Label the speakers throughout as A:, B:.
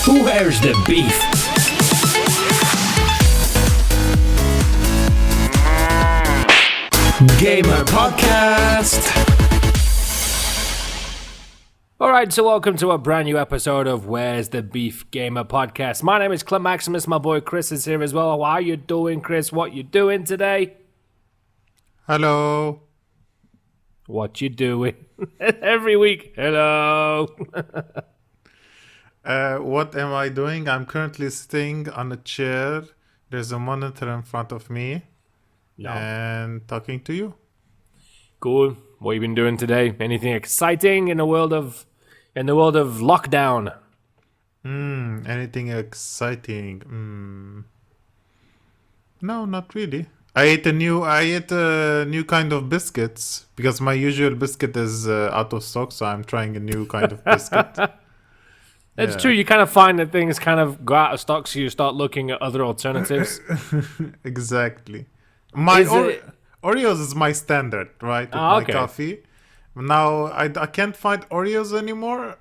A: Where's the beef? Gamer Podcast. Alright, so welcome to a brand new episode of Where's the Beef Gamer Podcast. My name is Clem Maximus, my boy Chris is here as well. How are you doing, Chris? What you doing today?
B: Hello.
A: What you doing? Every week. Hello.
B: What am I doing? I'm currently sitting on a chair. There's a monitor in front of me. And talking to you.
A: Cool. What you been doing today? Anything exciting in the world of lockdown?
B: Anything exciting? No, not really. I ate a new kind of biscuits because my usual biscuit is out of stock, so I'm trying a new kind of biscuit.
A: It's true. You kind of find that things kind of go out of stock, so you start looking at other alternatives.
B: Exactly. Oreos is my standard, right? With my coffee. Now I can't find Oreos anymore,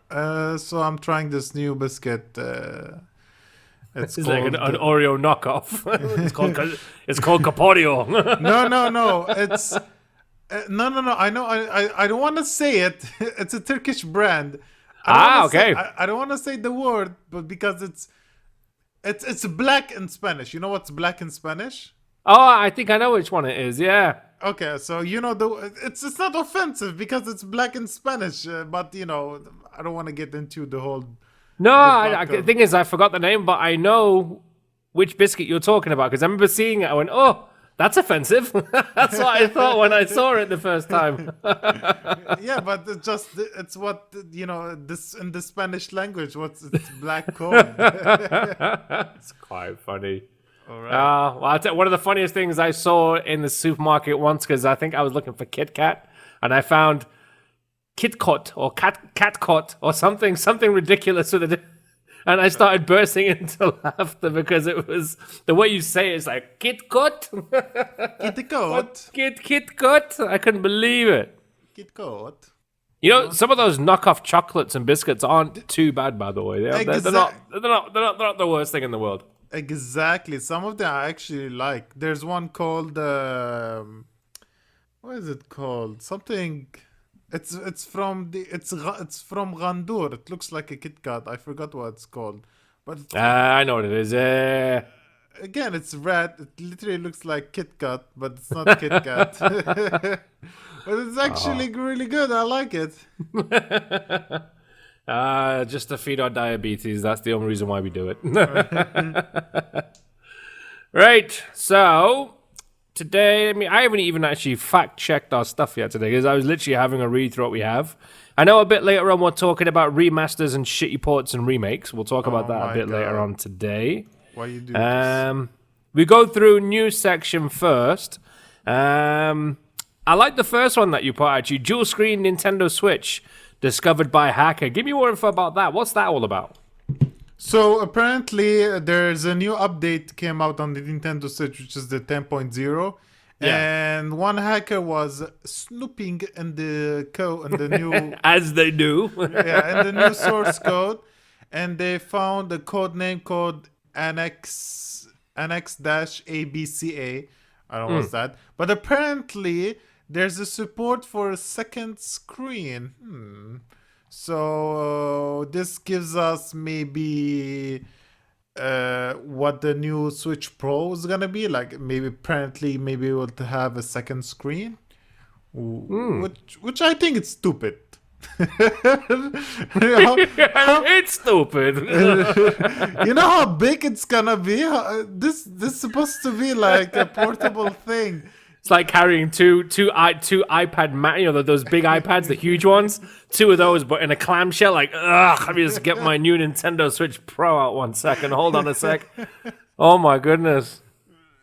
B: so I'm trying this new biscuit.
A: It's like an Oreo knockoff. it's called Caporio.
B: No. It's no. I know. I don't want to say it. It's a Turkish brand.
A: Okay.
B: I don't want to say the word, but because it's black in Spanish. You know what's black in Spanish?
A: Oh, I think I know which one it is. Yeah.
B: Okay, so you know it's not offensive because it's black in Spanish, but you know I don't want to get into the whole.
A: No, the thing is I forgot the name, but I know which biscuit you're talking about because I remember seeing it. I went, "Oh, that's offensive." That's what I thought when I saw it the first time.
B: Yeah, but it's what you know. This in the Spanish language, it's black code.
A: It's quite funny.
B: All right.
A: Well, one of the funniest things I saw in the supermarket once, because I think I was looking for Kit Kat, and I found Kitcot or Catcot or something ridiculous with it, and I started bursting into laughter because it was the way you say it, it's like Kitcot.
B: Kitcot.
A: Kitcot. I couldn't believe it.
B: Kitcot.
A: You know, some of those knockoff chocolates and biscuits aren't too bad, by the way. They're not the worst thing in the world.
B: Exactly. Some of them I actually like. There's one called what is it called? Something. It's from Randur. It looks like a Kit Kat. I forgot what it's called. But
A: I know what it is.
B: Again, it's red. It literally looks like Kit Kat, but it's not Kit Kat. But it's actually really good. I like it.
A: Just to feed our diabetes. That's the only reason why we do it. Right. So today, I haven't even actually fact-checked our stuff yet today because I was literally having a read through what we have. I know a bit later on we're talking about remasters and shitty ports and remakes. We'll talk about that a bit later on today.
B: Why you do this?
A: We go through news section first. I like the first one that you put, actually. Dual screen Nintendo Switch. Discovered by hacker. Give me more info about that. What's that all about?
B: So apparently there's a new update came out on the Nintendo Switch, which is the 10.0. Yeah. And one hacker was snooping in the code, in the new...
A: As they do.
B: Yeah, in the new source code. And they found a code name called Annex-ABCA. I don't know what's that. But apparently... there's a support for a second screen. So this gives us maybe what the new Switch Pro is gonna be like. Maybe apparently we'll have a second screen, which I think is stupid.
A: It's stupid.
B: You know how big it's gonna be? This is supposed to be like a portable thing.
A: It's like carrying two iPad, those big iPads, the huge ones. Two of those, but in a clamshell. Like, let me just get my new Nintendo Switch Pro out 1 second. Hold on a sec. Oh my goodness.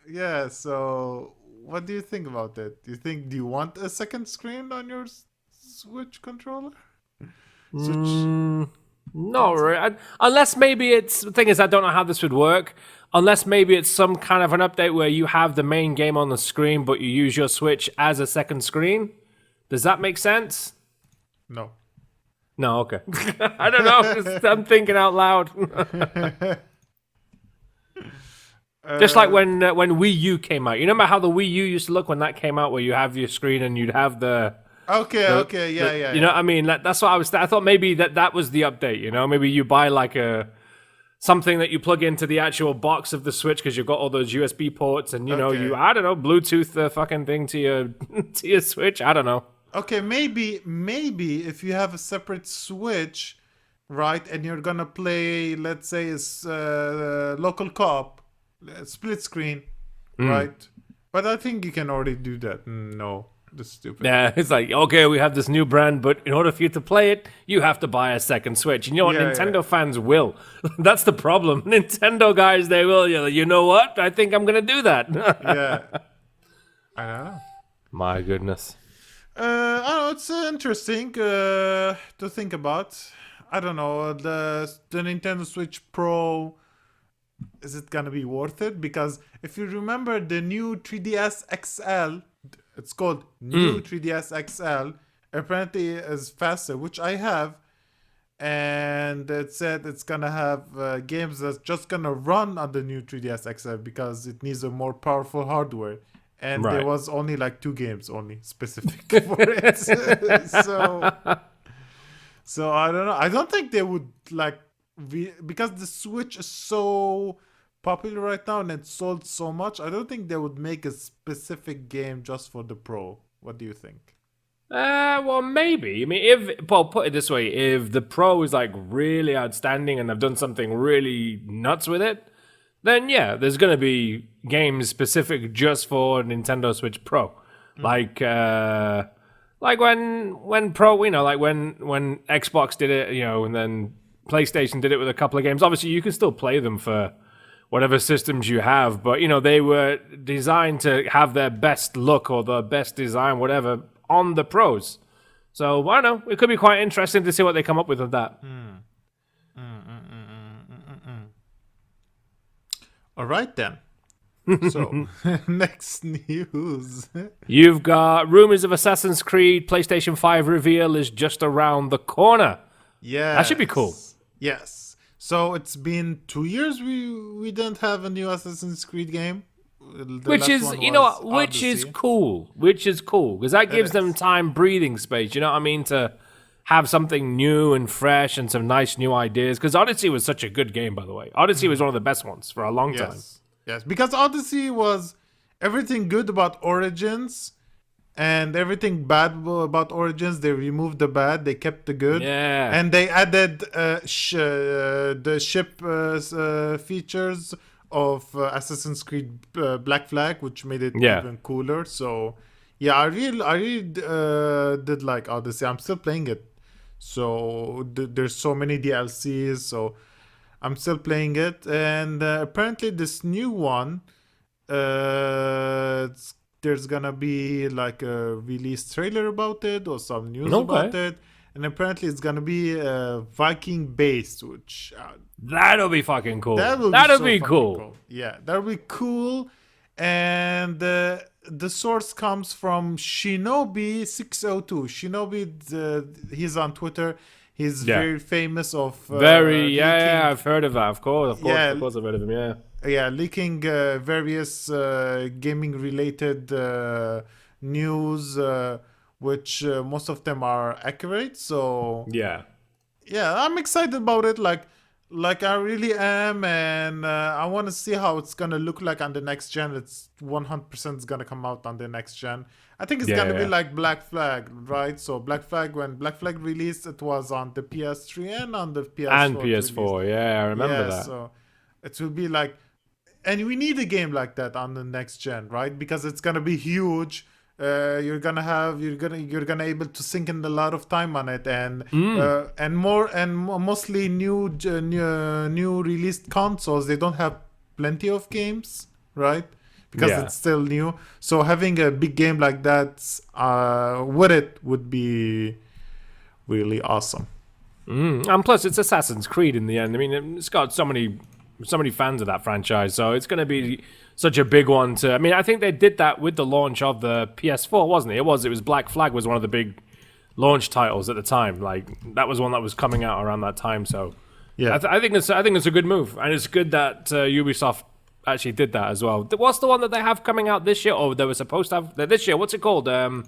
B: Yeah. So, what do you think about it? Do you want a second screen on your Switch controller?
A: No, really. Unless maybe the thing is, I don't know how this would work. Unless maybe it's some kind of an update where you have the main game on the screen, but you use your Switch as a second screen. Does that make sense?
B: No.
A: No, okay. I don't know. I'm thinking out loud. Just like when Wii U came out. You remember how the Wii U used to look when that came out, where you have your screen and you'd have
B: Okay, yeah, yeah,
A: you know
B: yeah.
A: what I mean? That's what I was. I thought maybe that was the update. You know, maybe you buy like something that you plug into the actual box of the Switch because you've got all those USB ports, and you know
B: Okay.
A: I don't know, Bluetooth the fucking thing to your to your Switch. I don't know.
B: Okay, maybe if you have a separate Switch, right, and you're gonna play, let's say, it's local co-op, split screen, right? But I think you can already do that. No, that's stupid.
A: Yeah, it's like, okay, we have this new brand, but in order for you to play it, you have to buy a second Switch. And you know what?
B: Yeah,
A: Nintendo fans will. That's the problem. Nintendo guys, they will. You know what? I think I'm going to do that.
B: Yeah. I don't know.
A: My goodness.
B: I don't know. It's interesting to think about. I don't know. The Nintendo Switch Pro, is it gonna be worth it? Because if you remember the new 3DS XL, it's called new 3DS XL. Apparently, is faster, which I have, and it said it's gonna have games that's just gonna run on the new 3DS XL because it needs a more powerful hardware. And there
A: Right.
B: was only like 2 games only specific for it. So I don't know. I don't think they would like because the Switch is so popular right now and it's sold so much. I don't think they would make a specific game just for the Pro. What do you think?
A: Well, maybe. I mean, well, put it this way: if the Pro is like really outstanding and they've done something really nuts with it, then yeah, there's gonna be games specific just for Nintendo Switch Pro, like when Pro, you know, like when Xbox did it, you know, and then PlayStation did it with a couple of games. Obviously, you can still play them for whatever systems you have, but you know they were designed to have their best look or the best design, whatever, on the Pros. So I don't know. It could be quite interesting to see what they come up with that.
B: All right then. So next news.
A: You've got rumors of Assassin's Creed PlayStation 5 reveal is just around the corner.
B: Yeah,
A: That should be cool.
B: Yes. So it's been 2 years we didn't have a new Assassin's Creed game. The
A: Which
B: last
A: is,
B: one
A: you know
B: was
A: what, which is
B: Odyssey.
A: cool. Which is cool. Because that gives them
B: is.
A: time breathing space, you know what I mean? To have something new and fresh and some nice new ideas. Because Odyssey was such a good game, by the way. Odyssey was one of the best ones for a long time.
B: Yes, because Odyssey was everything good about Origins and everything bad about Origins. They removed the bad, they kept the good.
A: Yeah.
B: And they added the ship features of Assassin's Creed Black Flag, which made it
A: Yeah.
B: even cooler. So, yeah, I really did like Odyssey. I'm still playing it. So, there's so many DLCs. So, I'm still playing it, and apparently this new one, there's gonna be like a release trailer about it or some news about it, and apparently it's gonna be Viking based, which
A: That'll be fucking cool.
B: that'll
A: be
B: fucking
A: cool.
B: Yeah, that'll be cool, and the source comes from Shinobi602. Shinobi, he's on Twitter. He's very famous of
A: Yeah, I've heard of that. Of course, I've heard of him. Yeah,
B: leaking various gaming related news, which most of them are accurate. So
A: yeah.
B: I'm excited about it. Like I really am, and I want to see how it's gonna look like on the next gen. It's 100% is gonna come out on the next gen. I think it's gonna be like Black Flag, right? So when Black Flag released, it was on the PS3 and on the PS4.
A: And PS4, yeah, I remember that.
B: So it will be like, and we need a game like that on the next gen, right? Because it's gonna be huge. You're gonna able to sink in a lot of time on it, and mostly new released consoles. They don't have plenty of games, right? Because it's still new. So having a big game like that with it would be really awesome.
A: And plus, it's Assassin's Creed in the end. I mean, it's got so many fans of that franchise, so it's going to be such a big one I think they did that with the launch of the PS4, wasn't it? It was Black Flag was one of the big launch titles at the time. Like that was one that was coming out around that time. So
B: Yeah.
A: I think it's a good move, and it's good that Ubisoft actually did that as well. What's the one that they have coming out this year? Or they were supposed to have this year? What's it called? The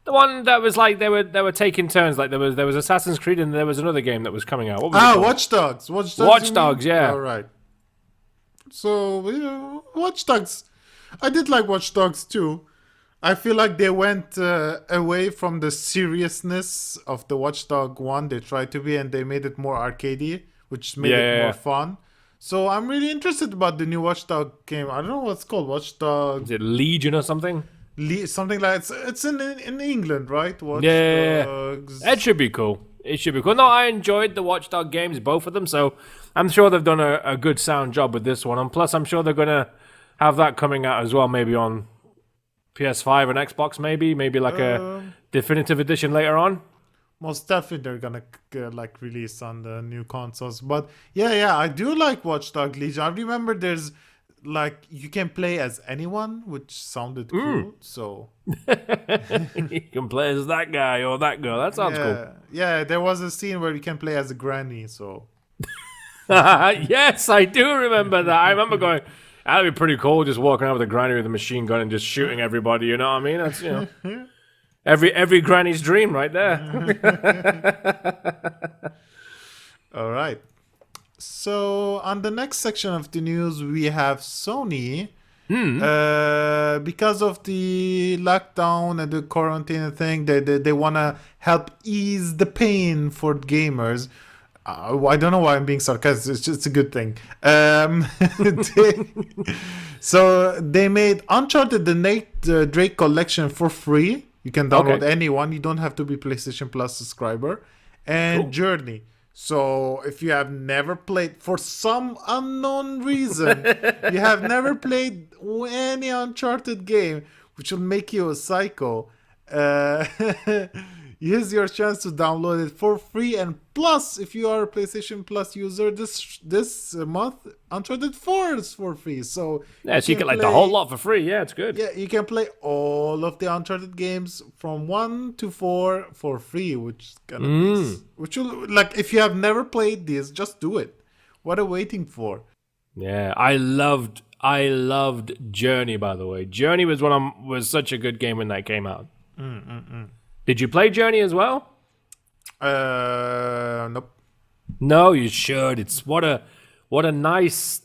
A: one that was like they were taking turns. Like there was Assassin's Creed, and there was another game that was coming out. What was it called?
B: Watch Dogs.
A: Watch Dogs, yeah.
B: All right. So Watch Dogs. I did like Watch Dogs too. I feel like they went away from the seriousness of the Watch Dog 1 they tried to be, and they made it more arcadey, which made it more fun. So I'm really interested about the new Watch Dog game. I don't know what's called. Watch Dog.
A: Is it Legion or something?
B: Something like it's in England, right? Watch
A: Dogs. It should be cool. It should be cool. No, I enjoyed the Watch Dog games, both of them. So I'm sure they've done a good sound job with this one. And plus, I'm sure they're gonna have that coming out as well, maybe on PS5 and Xbox, maybe like a definitive edition later on.
B: Most definitely they're gonna like release on the new consoles. But yeah, I do like Watch Dog Legion. I remember there's like you can play as anyone, which sounded cool. So
A: you can play as that guy or that girl. That sounds cool.
B: Yeah, there was a scene where you can play as a granny. So
A: yes, I do remember that. I remember going, that'd be pretty cool, just walking around with a granny with a machine gun and just shooting everybody. You know what I mean? That's every granny's dream right there.
B: All right. So on the next section of the news, we have Sony. Because of the lockdown and the quarantine thing, they want to help ease the pain for gamers. I don't know why I'm being sarcastic. It's a good thing. So they made Uncharted the Nate Drake collection for free. You can download anyone. You don't have to be PlayStation Plus subscriber. And Journey. So if you have never played, for some unknown reason, you have never played any Uncharted game, which will make you a psycho, here's your chance to download it for free. And plus, if you are a PlayStation Plus user, this month, Uncharted 4 is for free. So
A: so you get like the whole lot for free. Yeah, it's good.
B: Yeah, you can play all of the Uncharted games from 1 to 4 for free, which is gonna be, which will, like, if you have never played this, just do it. What are you waiting for?
A: Yeah, I loved Journey. By the way, Journey was such a good game when that came out. Did you play Journey as well?
B: Nope.
A: No, you should. It's what a nice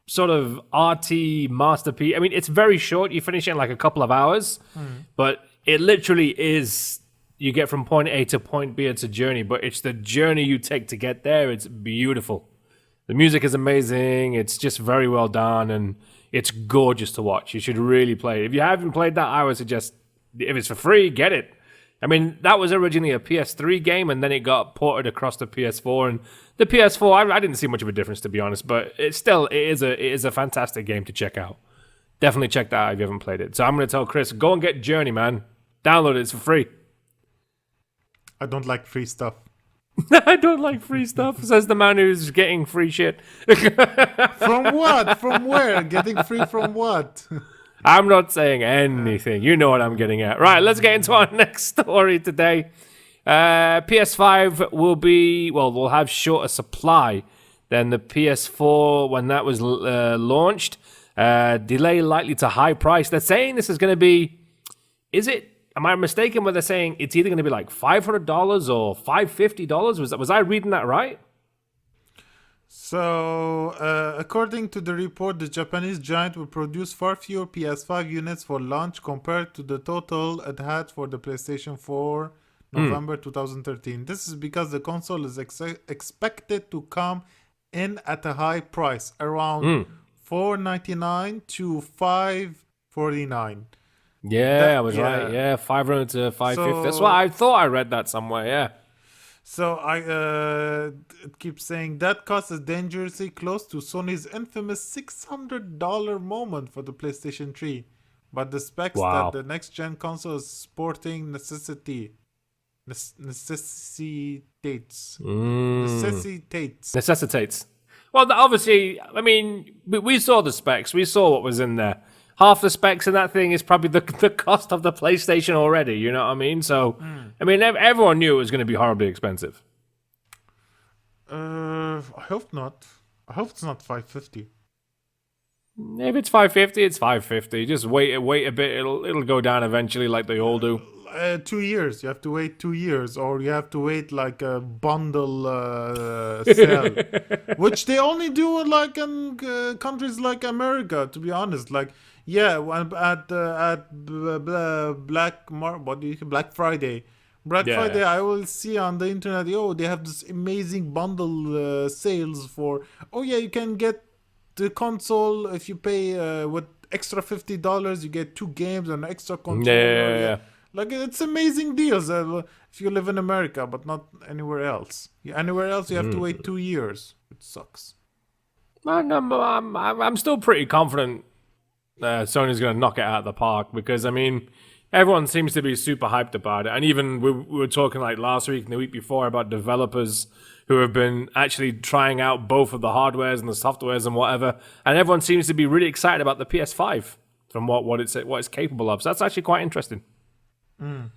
A: sort of arty masterpiece. I mean, it's very short. You finish it in like a couple of hours, but it literally is. You get from point A to point B. It's a journey, but it's the journey you take to get there. It's beautiful. The music is amazing. It's just very well done, and it's gorgeous to watch. You should really play it. If you haven't played that, I would suggest, if it's for free, get it. I mean, that was originally a PS3 game, and then it got ported across to PS4. And the PS4, I didn't see much of a difference, to be honest. But it is a fantastic game to check out. Definitely check that out if you haven't played it. So I'm going to tell Chris, go and get Journey, man. Download it. It's for free.
B: I don't like free stuff.
A: I don't like free stuff, says the man who's getting free shit.
B: From what? From where? Getting free from what?
A: I'm not saying anything. You know what I'm getting at. Right, let's get into our next story today. PS5 will have shorter supply than the PS4 when that was launched. Delay likely to high price. They're saying this is going to be, am I mistaken when they're saying it's either going to be like $500 or $550? Was I reading that right?
B: So, according to the report, the Japanese giant will produce far fewer PS5 units for launch compared to the total it had for the PlayStation 4 November 2013. This is because the console is expected to come in at a high price, around $499 to $549.
A: Yeah, I was right. Yeah, 500 to 550. That's why I thought I read that somewhere. Yeah.
B: So it keeps saying that cost is dangerously close to Sony's infamous $600 moment for the PlayStation 3. But the specs that the next gen console is sporting necessitates. Necessitates.
A: Well, obviously, I mean, we saw the specs. We saw what was in there. half the specs in that thing is probably the cost of the PlayStation already. You know what I mean? So, I mean, everyone knew it was going to be horribly expensive.
B: I hope not. I hope it's not 550.
A: If it's 550, it's 550. Just wait a bit. It'll go down eventually, like they all do.
B: 2 years. You have to wait 2 years, or you have to wait like a bundle sale, which they only do like in countries like America. To be honest, like Black Friday. Black
A: Yeah.
B: Friday, I will see on the internet. Oh, they have this amazing bundle sales for. Oh yeah, you can get the console if you pay with extra $50. You get 2 games and an extra controller.
A: Yeah.
B: Like it's amazing deals if you live in America, but not anywhere else. Anywhere else, you have to wait 2 years. It sucks.
A: I'm still pretty confident Sony's going to knock it out of the park because, I mean, everyone seems to be super hyped about it. And even we were talking like last week and the week before about developers who have been actually trying out both of the hardwares and the softwares and whatever. And everyone seems to be really excited about the PS5 from what it's capable of. So that's actually quite interesting. I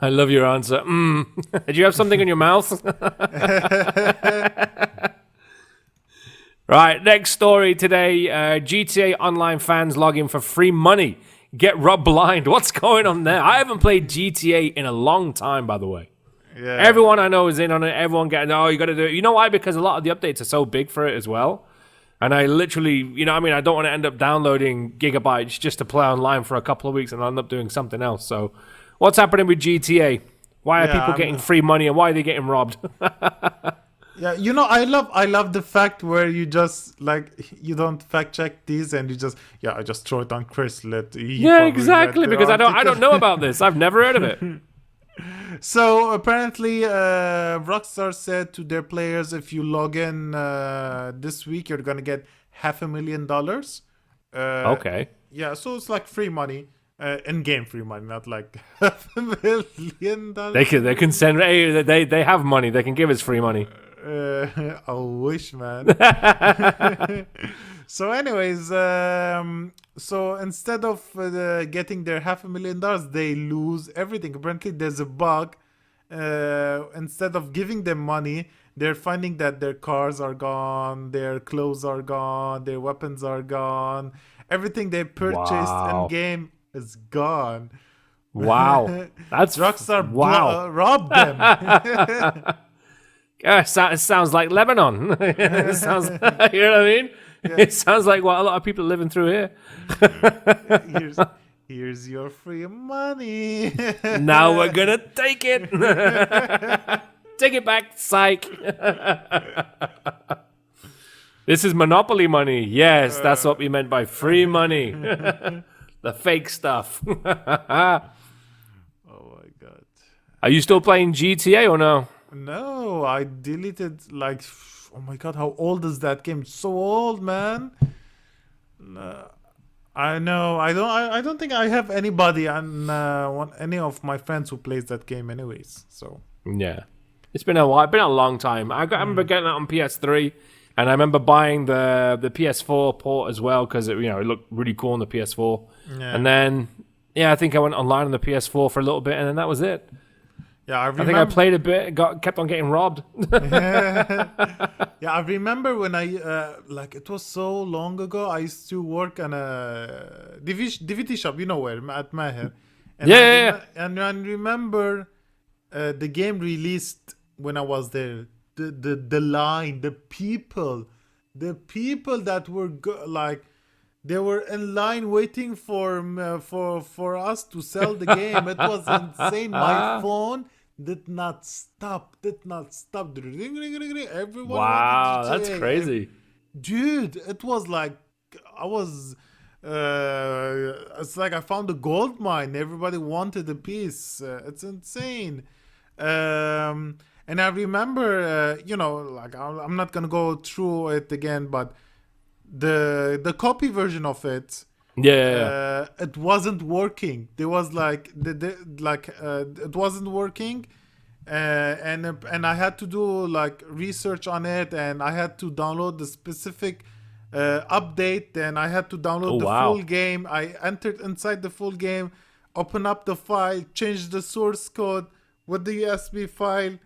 A: love your answer. Did you have something in your mouth? Right, next story today. GTA Online fans log in for free money. Get robbed blind. What's going on there? I haven't played GTA in a long time, by the way.
B: Yeah.
A: Everyone I know is in on it. Everyone getting, you got to do it. You know why? Because a lot of the updates are so big for it as well. And I literally, I don't want to end up downloading gigabytes just to play online for a couple of weeks and I'll end up doing something else. So what's happening with GTA? Why are people getting free money and why are they getting robbed?
B: Yeah, I love the fact where you just you don't fact check these and you just I just throw it on Chris.
A: Exactly, because I don't know about this. I've never heard of it.
B: So apparently, Rockstar said to their players, if you log in this week, you're gonna get $500,000.
A: Okay.
B: Yeah, so it's like free money, in-game free money, not like $500,000.
A: They can send. Hey, they have money. They can give us free money.
B: I wish, man. So, anyways, so instead of getting their $500,000, they lose everything. Apparently, there's a bug. Instead of giving them money, they're finding that their cars are gone, their clothes are gone, their weapons are gone. Everything they purchased in game is gone.
A: Wow, that's
B: Rockstar robbed them.
A: It sounds like Lebanon. It sounds, you know what I mean? Yeah. It sounds like what a lot of people are living through here.
B: Here's your free money.
A: Now we're gonna take it. Take it back, psych. This is monopoly money. Yes, that's what we meant by free money. The fake stuff.
B: Oh my god.
A: Are you still playing GTA or no?
B: No, I deleted oh my god, how old is that game? It's so old, man. I know. I don't think I have anybody on any of my friends who plays that game anyways. So
A: yeah. It's been a while. It's been a long time. I remember getting it on PS3 and I remember buying the PS4 port as well because it looked really cool on the PS4. Yeah. And then I think I went online on the PS4 for a little bit and then that was it.
B: Yeah, I
A: think I played a bit, kept on getting robbed.
B: Yeah, I remember when it was so long ago. I used to work on a DVD shop, where, at Maher. And and I remember the game released when I was there. The line, the people that were they were in line waiting for us to sell the game. It was insane. My phone did not stop. Everyone
A: wow,
B: wanted GTA.
A: That's crazy.
B: Dude, it was like I was it's like I found a gold mine. Everybody wanted a piece. It's insane. And I remember I'm not gonna go through it again, but the copy version of it, it wasn't working. There was it wasn't working, and I had to do like research on it, and I had to download the specific update, and I had to
A: Oh
B: download the full
A: wow.
B: game. I entered inside the full game, open up the file, change the source code with the USB file.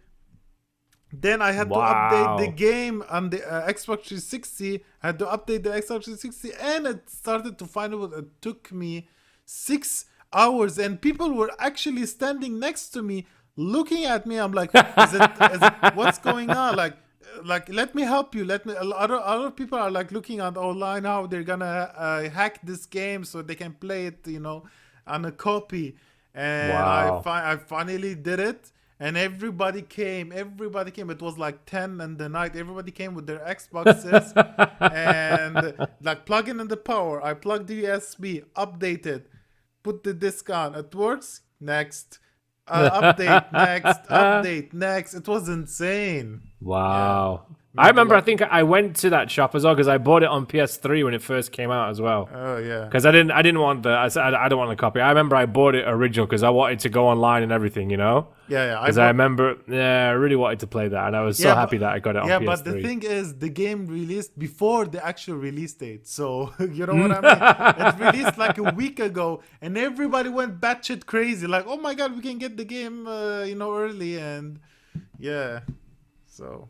B: Then I had to update the
A: Wow.
B: game on the Xbox 360. I had to update the Xbox 360, and it started to find out. It took me 6 hours, and people were actually standing next to me, looking at me. I'm like, is it what's going on? Like, let me help you. Let me. A lot of people are like looking at online how they're gonna hack this game so they can play it, on a copy. And
A: Wow.
B: I finally did it, and everybody came. Everybody came. It was like 10 in the night. Everybody came with their Xboxes and like plugging in the power. I plugged the USB, updated, put the disc on. It works. Next. Update. Next. Update. Next. It was insane. Yeah.
A: Wow. I
B: Made a
A: remember, I
B: lot.
A: think I went to that shop as well because I bought it on PS3 when it first came out as well.
B: Oh yeah.
A: Because I didn't want I said I don't want the copy. I remember I bought it original because I wanted to go online and everything, you know.
B: Yeah, yeah. I
A: Because I
B: bought.
A: remember, yeah, I really wanted to play that, and I was so
B: Yeah,
A: happy that I got it on
B: yeah, but the
A: PS3.
B: thing is, the game released before the actual release date. So you know what I mean? It released like a week ago, and everybody went batshit crazy. Like, oh my god, we can get the game, early, and yeah. So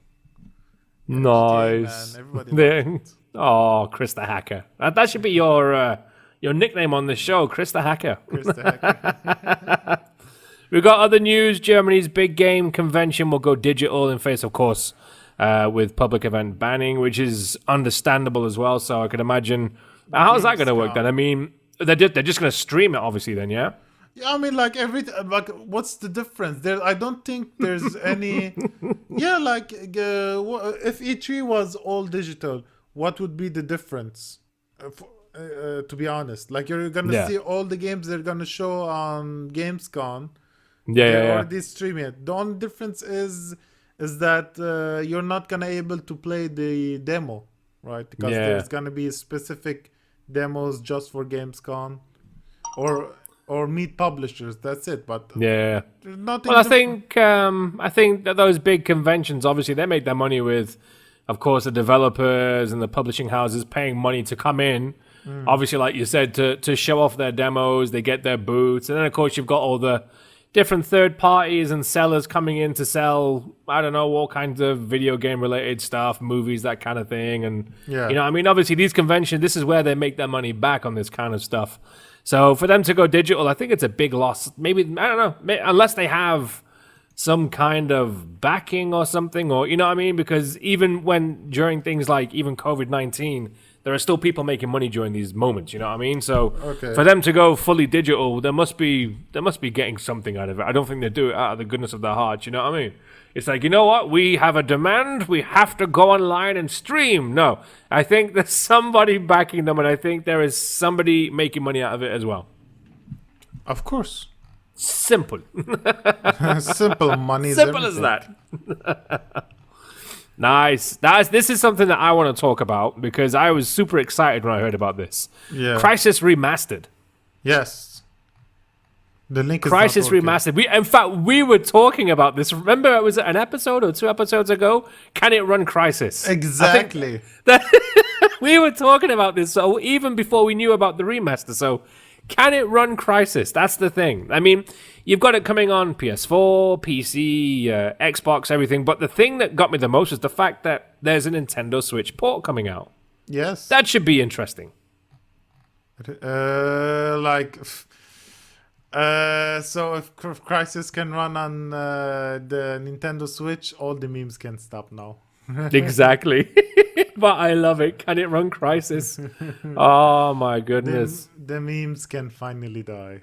B: yeah, GTA, man,
A: Nice.
B: everybody loves
A: Then,
B: it.
A: oh, Chris the Hacker. That should be your nickname on the show, Chris the Hacker.
B: Chris the Hacker.
A: We got other news. Germany's big game convention will go digital in face, of course, with public event banning, which is understandable as well. So I could imagine. How's that going to work then? I
B: Gamescom.
A: mean, they're just going to stream it, obviously. Then, yeah.
B: Yeah, I mean, like what's the difference? I don't think there's any. Yeah, like if E3 was all digital, what would be the difference? To be honest, like you're gonna
A: Yeah.
B: see all the games they're gonna show on Gamescom.
A: Yeah.
B: They
A: Yeah. Yeah.
B: already stream it. The only difference is that you're not gonna able to play the demo, right? Because
A: Yeah.
B: there's gonna be specific demos just for Gamescom, or meet publishers. That's it. But
A: Yeah.
B: there's
A: Well,
B: nothing different.
A: I think that those big conventions, obviously, they make their money with, of course, the developers and the publishing houses paying money to come in. Obviously, like you said, to show off their demos, they get their booths, and then of course you've got all the different third parties and sellers coming in to sell, I don't know, all kinds of video game related stuff, movies, that kind of thing. And
B: Yeah.
A: I mean, obviously these conventions, this is where they make their money back on this kind of stuff. So for them to go digital, I think it's a big loss. Maybe, I don't know, unless they have some kind of backing or something, or you know what I mean? Because even when during things like even COVID-19, there are still people making money during these moments. You know what I mean? So
B: Okay.
A: for them to go fully digital, they must be getting something out of it. I don't think they do it out of the goodness of their hearts. You know what I mean? It's like, you know what? We have a demand. We have to go online and stream. No, I think there's somebody backing them, and I think there is somebody making money out of it as well.
B: Of course.
A: Simple.
B: Simple money is
A: Simple as
B: everything.
A: that. Nice. This is something that I want to talk about because I was super excited when I heard about this.
B: Yeah.
A: Crysis Remastered.
B: Yes. The link is
A: Crysis
B: not working.
A: Remastered. In fact, we were talking about this. Remember, it was an episode or 2 episodes ago. Can it run Crysis?
B: Exactly.
A: We were talking about this, so even before we knew about the remaster. So, can it run Crysis? That's the thing. I mean, you've got it coming on PS4, PC, Xbox, everything. But the thing that got me the most is the fact that there's a Nintendo Switch port coming out.
B: Yes.
A: That should be interesting.
B: So if Crysis can run on the Nintendo Switch, all the memes can stop now.
A: Exactly. But I love it. Can it run Crysis? Oh my goodness.
B: The memes can finally die.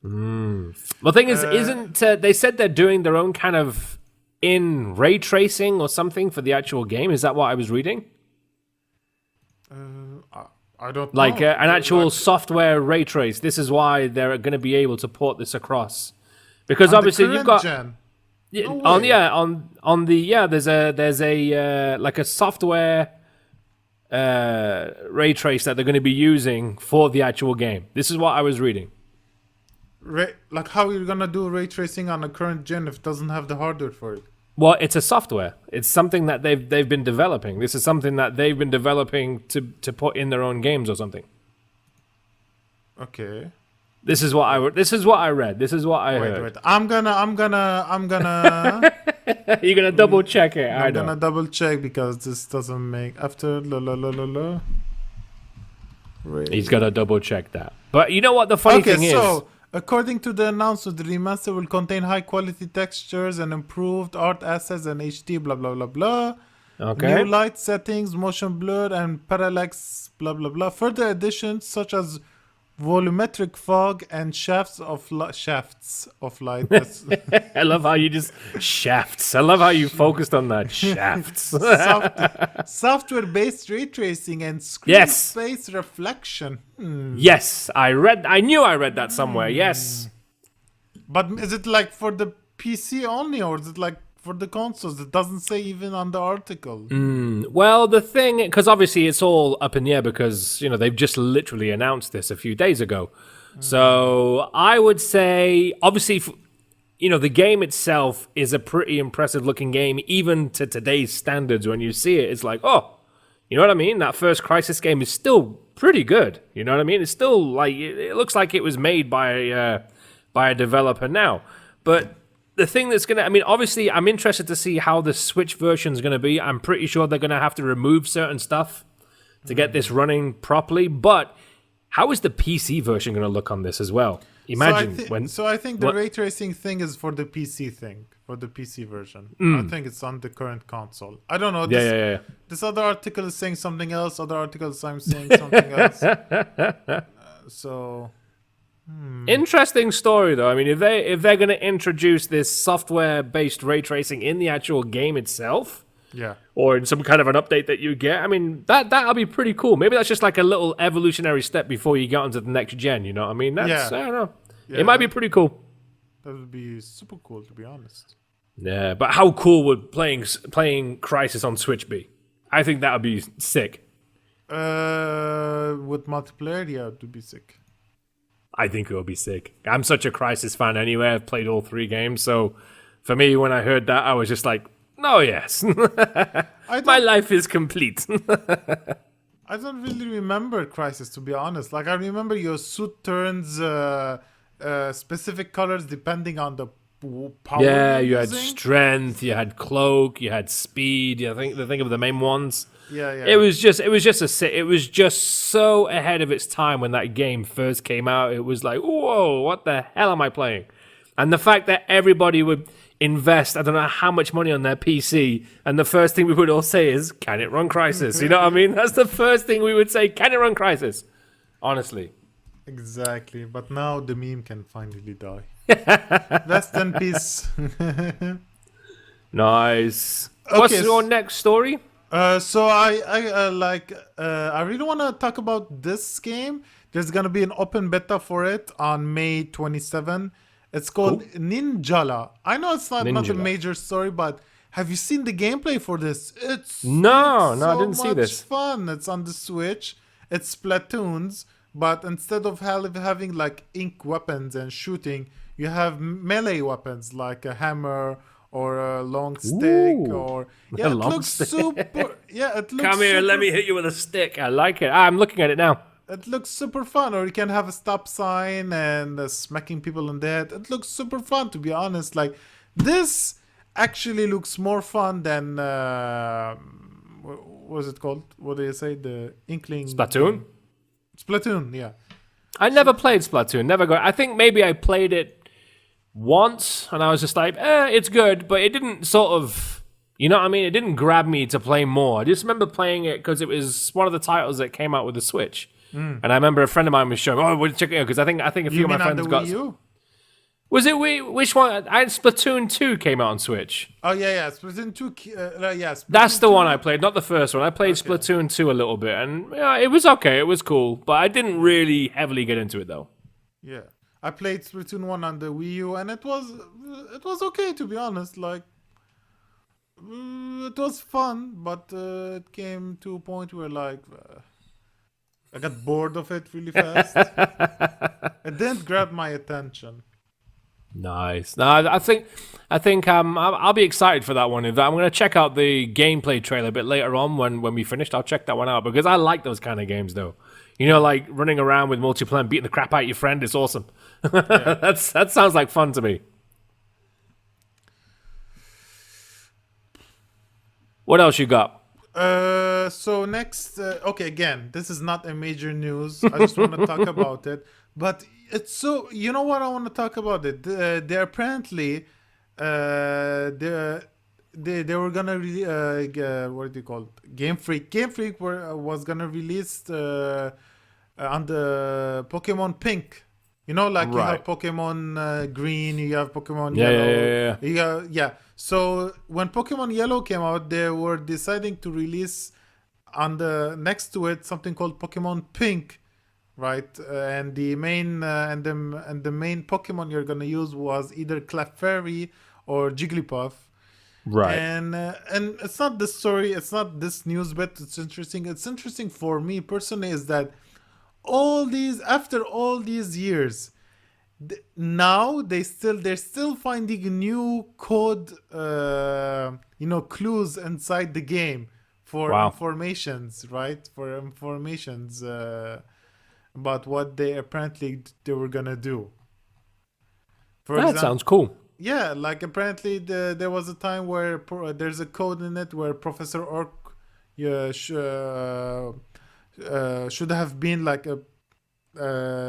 A: Well, the thing is, isn't they said they're doing their own kind of in ray tracing or something for the actual game? Is that what I was reading?
B: I don't
A: Like
B: know.
A: an actual
B: Like,
A: software ray trace. This is why they're going to be able to port this across, because
B: on the
A: obviously you've
B: current
A: got
B: gen.
A: yeah,
B: No
A: on
B: way.
A: there's a like a software ray trace that they're going to be using for the actual game. This is what I was reading.
B: Like how you're gonna do ray tracing on a current gen if it doesn't have the hardware for it?
A: Well, it's a software. It's something that they've been developing. This is something that they've been developing to put in their own games or something.
B: Okay.
A: This is what I read. This is what I heard.
B: Wait. I'm gonna.
A: You're gonna double check it.
B: I'm gonna double check because this doesn't make after la.
A: He's gotta double check that. But you know what the funny thing is?
B: So according to the announcement, the remaster will contain high quality textures and improved art assets and HD. Blah blah blah blah.
A: Okay.
B: New light settings, motion blur, and parallax. Blah blah blah. Further additions such as volumetric fog and shafts of light.
A: I love how you just shafts. I love how you focused on that shafts.
B: Software-based ray tracing and screen space reflection.
A: Yes, I knew I read that somewhere. Yes.
B: But is it like for the PC only, or is it like for the consoles? It doesn't say even on the article.
A: Well, the thing, because obviously it's all up in the air because, they've just literally announced this a few days ago. So I would say, obviously, the game itself is a pretty impressive looking game, even to today's standards. When you see it, it's like, oh, you know what I mean? That first Crysis game is still pretty good. You know what I mean? It's still like, it looks like it was made by a developer now. But the thing that's going to, obviously, I'm interested to see how the Switch version is going to be. I'm pretty sure they're going to have to remove certain stuff to get this running properly. But how is the PC version going to look on this as well? Imagine
B: So I think the ray tracing thing is for the PC version. I think it's on the current console. I don't know. This other article is saying something else. Other articles I'm saying something else.
A: Interesting story though. If they're going to introduce this software-based ray tracing in the actual game itself, or in some kind of an update that you get, that'll be pretty cool. Maybe that's just like a little evolutionary step before you get onto the next gen. You know what I mean? I don't know. It might be pretty cool.
B: That would be super cool, to be honest.
A: Yeah, but how cool would playing Crysis on Switch be? I think that would be sick.
B: With multiplayer, it would be sick.
A: I think it will be sick. I'm such a Crysis fan anyway. I've played all 3 games. So for me, when I heard that, I was just like, oh, yes. My life is complete.
B: I don't really remember Crysis, to be honest. Like, I remember your suit turns specific colors depending on the power.
A: Yeah, you had strength, you had cloak, you had speed. I think of the main ones.
B: Yeah.
A: It was just so ahead of its time when that game first came out. It was like, whoa, what the hell am I playing? And the fact that everybody would invest, I don't know how much money on their PC, and the first thing we would all say is, can it run Crysis? You know what I mean? That's the first thing we would say, can it run Crysis? Honestly.
B: Exactly. But now the meme can finally die. Rest in peace.
A: Nice. Okay, what's your next story?
B: So I really want to talk about this game. There's gonna be an open beta for it on May 27. It's called Ninjala. I know it's not a major story, but have you seen the gameplay for this?
A: No, I didn't see this.
B: It's fun. It's on the Switch. It's Splatoons, but instead of having like ink weapons and shooting, you have melee weapons like a hammer or a long stick. Or
A: it looks
B: super. Yeah, it looks.
A: Come here, let me hit you with a stick. I like it. I'm looking at it now.
B: It looks super fun. Or you can have a stop sign and smacking people in the head. It looks super fun, to be honest. Like, this actually looks more fun than what was it called? What do you say? The Inkling.
A: Splatoon.
B: Splatoon, yeah.
A: I never played Splatoon. Never got. I think maybe I played it once, and I was just like, it's good, but it didn't sort of, you know what I mean? It didn't grab me to play more. I just remember playing it because it was one of the titles that came out with the Switch. And I remember a friend of mine was showing, we'll check it out, because I think a few of my friends got.
B: Wii U?
A: Was it which one? Splatoon 2 came out on Switch.
B: Oh yeah, Splatoon 2. Splatoon
A: That's the
B: 2.
A: one I played, not the first one. I played Splatoon 2 a little bit, and it was okay. It was cool, but I didn't really heavily get into it though.
B: Yeah, I played Splatoon 1 on the Wii U, and it was okay, to be honest. Like, it was fun, but it came to a point where like I got bored of it really fast. It didn't grab my attention.
A: Nice. No, I think I'll be excited for that one. I'm going to check out the gameplay trailer a bit later on when we finished. I'll check that one out because I like those kind of games though. You know, like running around with multiplayer and beating the crap out of your friend. It's awesome.
B: Yeah.
A: That sounds like fun to me. What else you got?
B: So next, okay, again, this is not a major news. I just want to talk about it. But it's so, you know what I want to talk about it. They apparently, they were gonna what do you call it? Game Freak was gonna release on the Pokemon Pink. You know, like you have
A: Right.
B: Pokemon Green, you have Pokemon
A: Yeah, yeah,
B: Yellow.
A: yeah, yeah.
B: Yeah. So when Pokemon Yellow came out, they were deciding to release on the next to it something called Pokemon Pink, right? And the main and the main Pokemon you're gonna use was either Clefairy or Jigglypuff.
A: Right.
B: And it's not this story, it's not this news, but it's interesting. It's interesting for me personally is that after all these years, now they're still finding new code, clues inside the game for
A: Wow.
B: informations, right? For informations about what they were gonna do. For
A: That
B: example,
A: sounds cool.
B: yeah, like apparently there was a time where there's a code in it where Professor Orc, yeah, should have been like a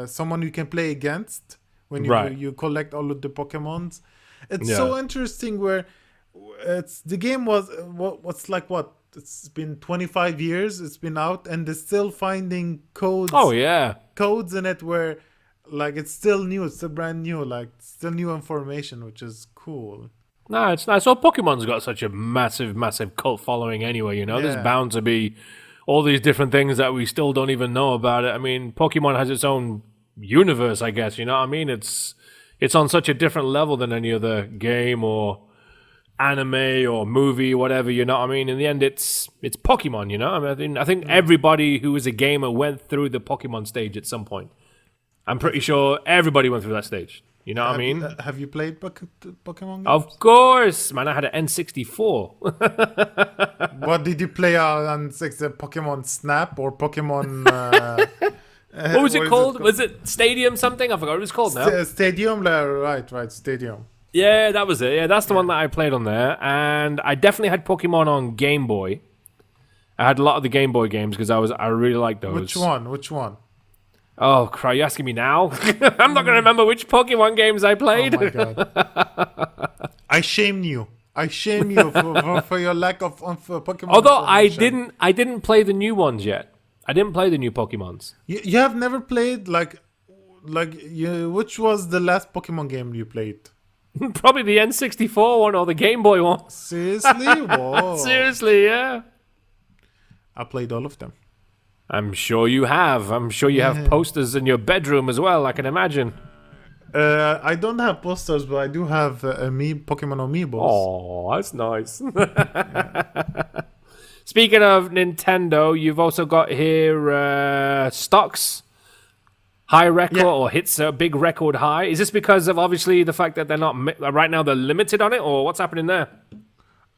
B: someone you can play against when
A: Right.
B: you collect all of the Pokemons. It's
A: Yeah.
B: so interesting where it's the game was what's like what it's been 25 years it's been out and they're still finding
A: Oh yeah.
B: codes in it where like it's still new, it's still brand new, like still new information, which is cool.
A: No, it's nice. So Pokemon's got such a massive, massive cult following anyway, you know? There's
B: Yeah.
A: bound to be all these different things that we still don't even know about it. I mean, Pokemon has its own universe, I guess, you know what I mean? It's on such a different level than any other game or anime or movie, whatever, you know what I mean? In the end it's Pokemon, you know? I think everybody who is a gamer went through the Pokemon stage at some point. I'm pretty sure everybody went through that stage. You know what I mean?
B: Have you played Pokemon games?
A: Of course, man. I had an N64.
B: What did you play on Pokemon Snap or Pokemon?
A: What was it
B: is
A: called? Was it Stadium something? I forgot what it was called now.
B: Stadium, right, Stadium.
A: Yeah, that was it. Yeah, that's the one that I played on there. And I definitely had Pokemon on Game Boy. I had a lot of the Game Boy games because I really liked those.
B: Which one?
A: Oh, crap. You're asking me now? I'm not going to remember which Pokemon games I played.
B: Oh my god! I shame you. I shame you for your lack of Pokemon.
A: Although
B: information.
A: I didn't play the new ones yet. I didn't play the new Pokemons.
B: You have never played which was the last Pokemon game you played?
A: Probably the N64 one or the Game Boy one.
B: Seriously? Whoa!
A: Seriously, yeah.
B: I played all of them.
A: I'm sure you have. I'm sure you have posters in your bedroom as well, I can imagine.
B: I don't have posters, but I do have Pokemon amiibos.
A: Oh, that's nice. Speaking of Nintendo, you've also got here stocks. High record or hits a big record high. Is this because of obviously the fact that they're not right now they're limited on it, or what's happening there?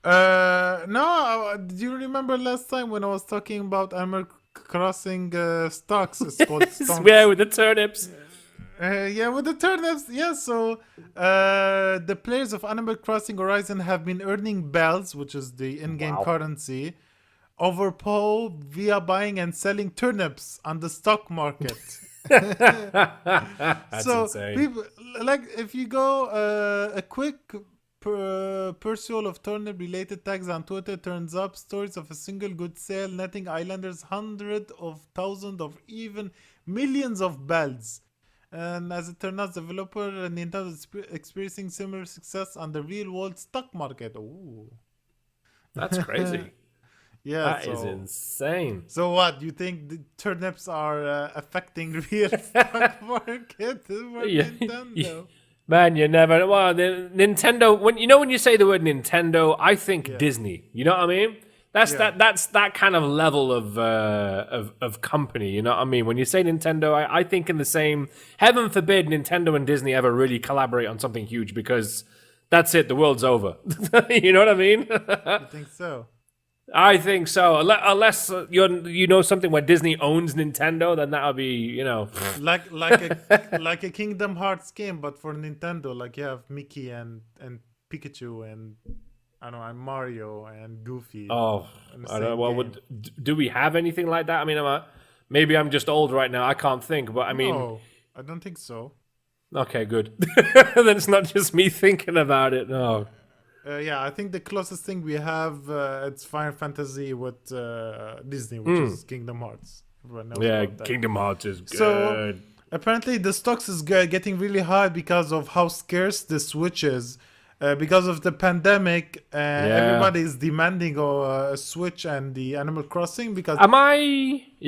B: No. Do you remember last time when I was talking about Animal Crossing stocks? It's called stocks.
A: Yeah, with the turnips.
B: Yeah, with the turnips. Yeah, so the players of Animal Crossing Horizon have been earning bells, which is the in-game currency, over POE via buying and selling turnips on the stock market.
A: That's
B: So
A: insane.
B: people like if you go a quick pursuit of turnip related tags on Twitter turns up stories of a single good sale netting islanders hundreds of thousands of even millions of bells. And as it turns out, developer Nintendo is experiencing similar success on the real world stock market. Ooh.
A: That's crazy.
B: Yeah,
A: That is insane.
B: So what, you think the turnips are affecting real stock market for
A: Yeah.
B: Nintendo?
A: Man, you never. Well, the Nintendo. When you say the word Nintendo, I think Disney. You know what I mean? That's
B: Yeah.
A: that's that kind of level of company. You know what I mean? When you say Nintendo, I think in the same. Heaven forbid Nintendo and Disney ever really collaborate on something huge, because that's it. The world's over. You know what I mean?
B: You think so?
A: I think so. Unless you know something where Disney owns Nintendo, then that would be,
B: Like a Kingdom Hearts game, but for Nintendo. Like you have Mickey and Pikachu and I don't know, and Mario and Goofy.
A: Oh,
B: in the
A: I don't know.
B: same
A: Well,
B: game.
A: do we have anything like that? I mean, maybe I'm just old right now. I can't think, but I mean,
B: No, I don't think so.
A: okay, good. Then it's not just me thinking about it. No.
B: Yeah, I think the closest thing we have it's Final Fantasy with Disney, which is Kingdom Hearts. Everyone knows
A: Yeah,
B: about that.
A: Kingdom Hearts is good.
B: So apparently the stocks is getting really high because of how scarce the Switch is. Because of the pandemic, everybody is demanding a Switch and the Animal Crossing because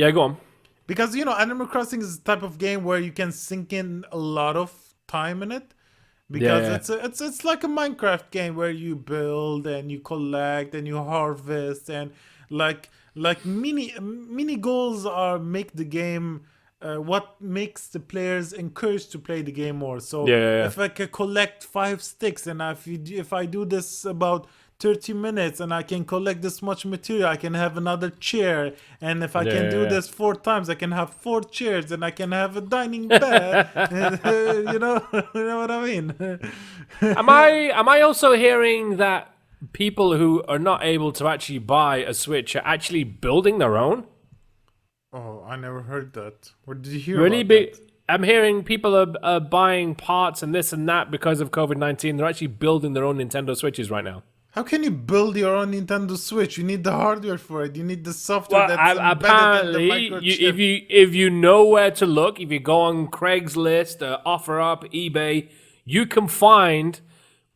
A: Yeah, go on.
B: because Animal Crossing is the type of game where you can sink in a lot of time in it. Because
A: Yeah.
B: it's like a Minecraft game where you build and you collect and you harvest and like mini goals are make the game what makes the players encouraged to play the game more. So
A: Yeah.
B: if I can collect 5 sticks and if I do this about 30 minutes and I can collect this much material, I can have another chair. And if I can do this 4 times, I can have 4 chairs and I can have a dining bed. You know what I mean?
A: Am I also hearing that people who are not able to actually buy a Switch are actually building their own?
B: Oh, I never heard that. Where did you hear
A: Really
B: about
A: big.
B: that?
A: I'm hearing people are buying parts and this and that because of COVID-19. They're actually building their own Nintendo Switches right now.
B: How can you build your own Nintendo Switch? You need the hardware for it. You need the software
A: Well,
B: that's embedded in the
A: apparently,
B: microchip.
A: if you know where to look, if you go on Craigslist, OfferUp, eBay, you can find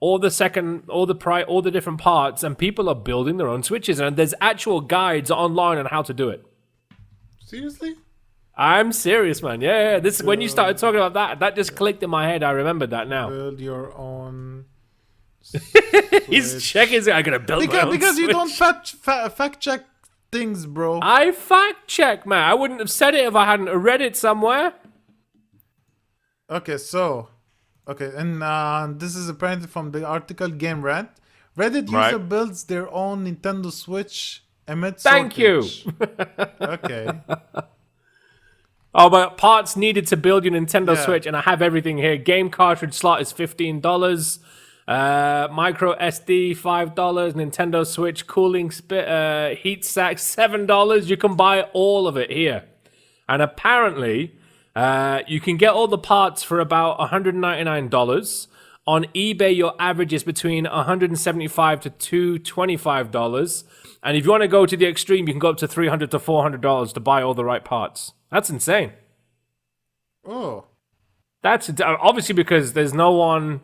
A: all the different parts, and people are building their own Switches, and there's actual guides online on how to do it.
B: Seriously?
A: I'm serious, man. Yeah. This when you started talking about that just clicked in my head. I remembered that now.
B: Build your own.
A: He's checking. I gotta build my own
B: Because you
A: Switch.
B: don't fact check things, bro.
A: I fact check, man. I wouldn't have said it if I hadn't read it somewhere.
B: Okay, and this is apparently from the article Game Rant. Reddit user
A: Right.
B: builds their own Nintendo Switch amid
A: Thank you.
B: shortage. Okay.
A: Oh, but parts needed to build your Nintendo
B: Yeah.
A: Switch, and I have everything here. Game cartridge slot is $15. Micro SD $5. Nintendo Switch cooling heat sack $7. You can buy all of it here, and apparently, you can get all the parts for about $199. On eBay, your average is between $175 to $225. And if you want to go to the extreme, you can go up to $300 to $400 to buy all the right parts. That's insane.
B: Oh.
A: That's obviously because there's no one.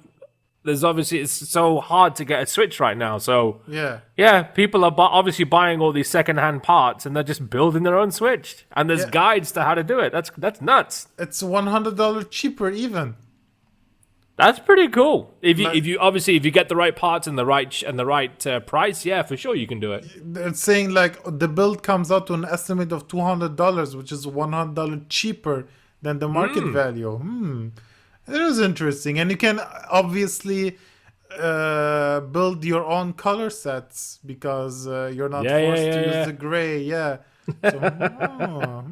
A: There's obviously it's so hard to get a Switch right now. So
B: Yeah.
A: people are obviously buying all these secondhand parts and they're just building their own Switch. And there's
B: Yeah.
A: guides to how to do it. That's nuts.
B: It's $100 cheaper even.
A: That's pretty cool. If
B: Like-
A: you get the right parts and the right price, yeah, for sure you can do it.
B: It's saying like the build comes out to an estimate of $200, which is $100 cheaper than the market value. It is interesting, and you can obviously build your own color sets because you're not forced to use the gray. Yeah. So,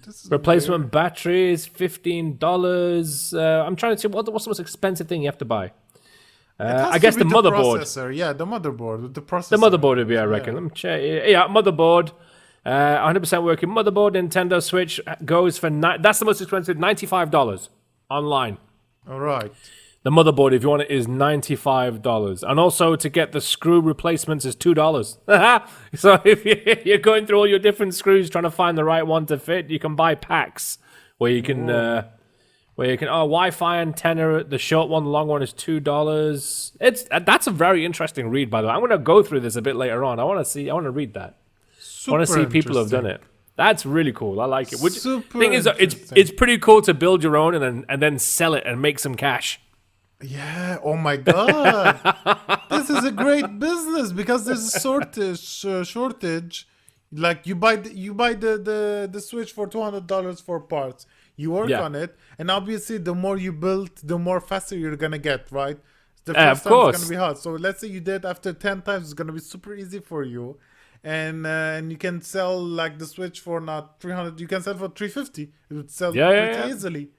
B: this is
A: Replacement batteries, $15. I'm trying to see what's the most expensive thing you have to buy. I guess the motherboard.
B: Processor. Yeah, the motherboard with the processor.
A: The motherboard would be, I reckon. Let me check. Yeah, motherboard. 100% working motherboard. Nintendo Switch goes for that's the most expensive. $95 online.
B: All right.
A: The motherboard, if you want it, is $95. And also to get the screw replacements is $2. So if you're going through all your different screws trying to find the right one to fit, you can buy packs where you can Wi-Fi antenna, the short one, the long one is $2. That's a very interesting read, by the way. I'm going to go through this a bit later on. I want to read that. I want to see people who have done it. That's really cool. I like it. Thing is, it's pretty cool to build your own and then sell it and make some cash.
B: Yeah. Oh my god. This is is a great business because there's a shortage. Like you buy the Switch for $200 for parts. You work
A: Yeah.
B: on it, and obviously the more you build, the more faster you're gonna get, right? The
A: Of
B: first time it's
A: course.
B: gonna be hard. So let's say you did after 10 times, it's gonna be super easy for you, and you can sell like the Switch for not 300. You can sell for 350. It would sell pretty easily,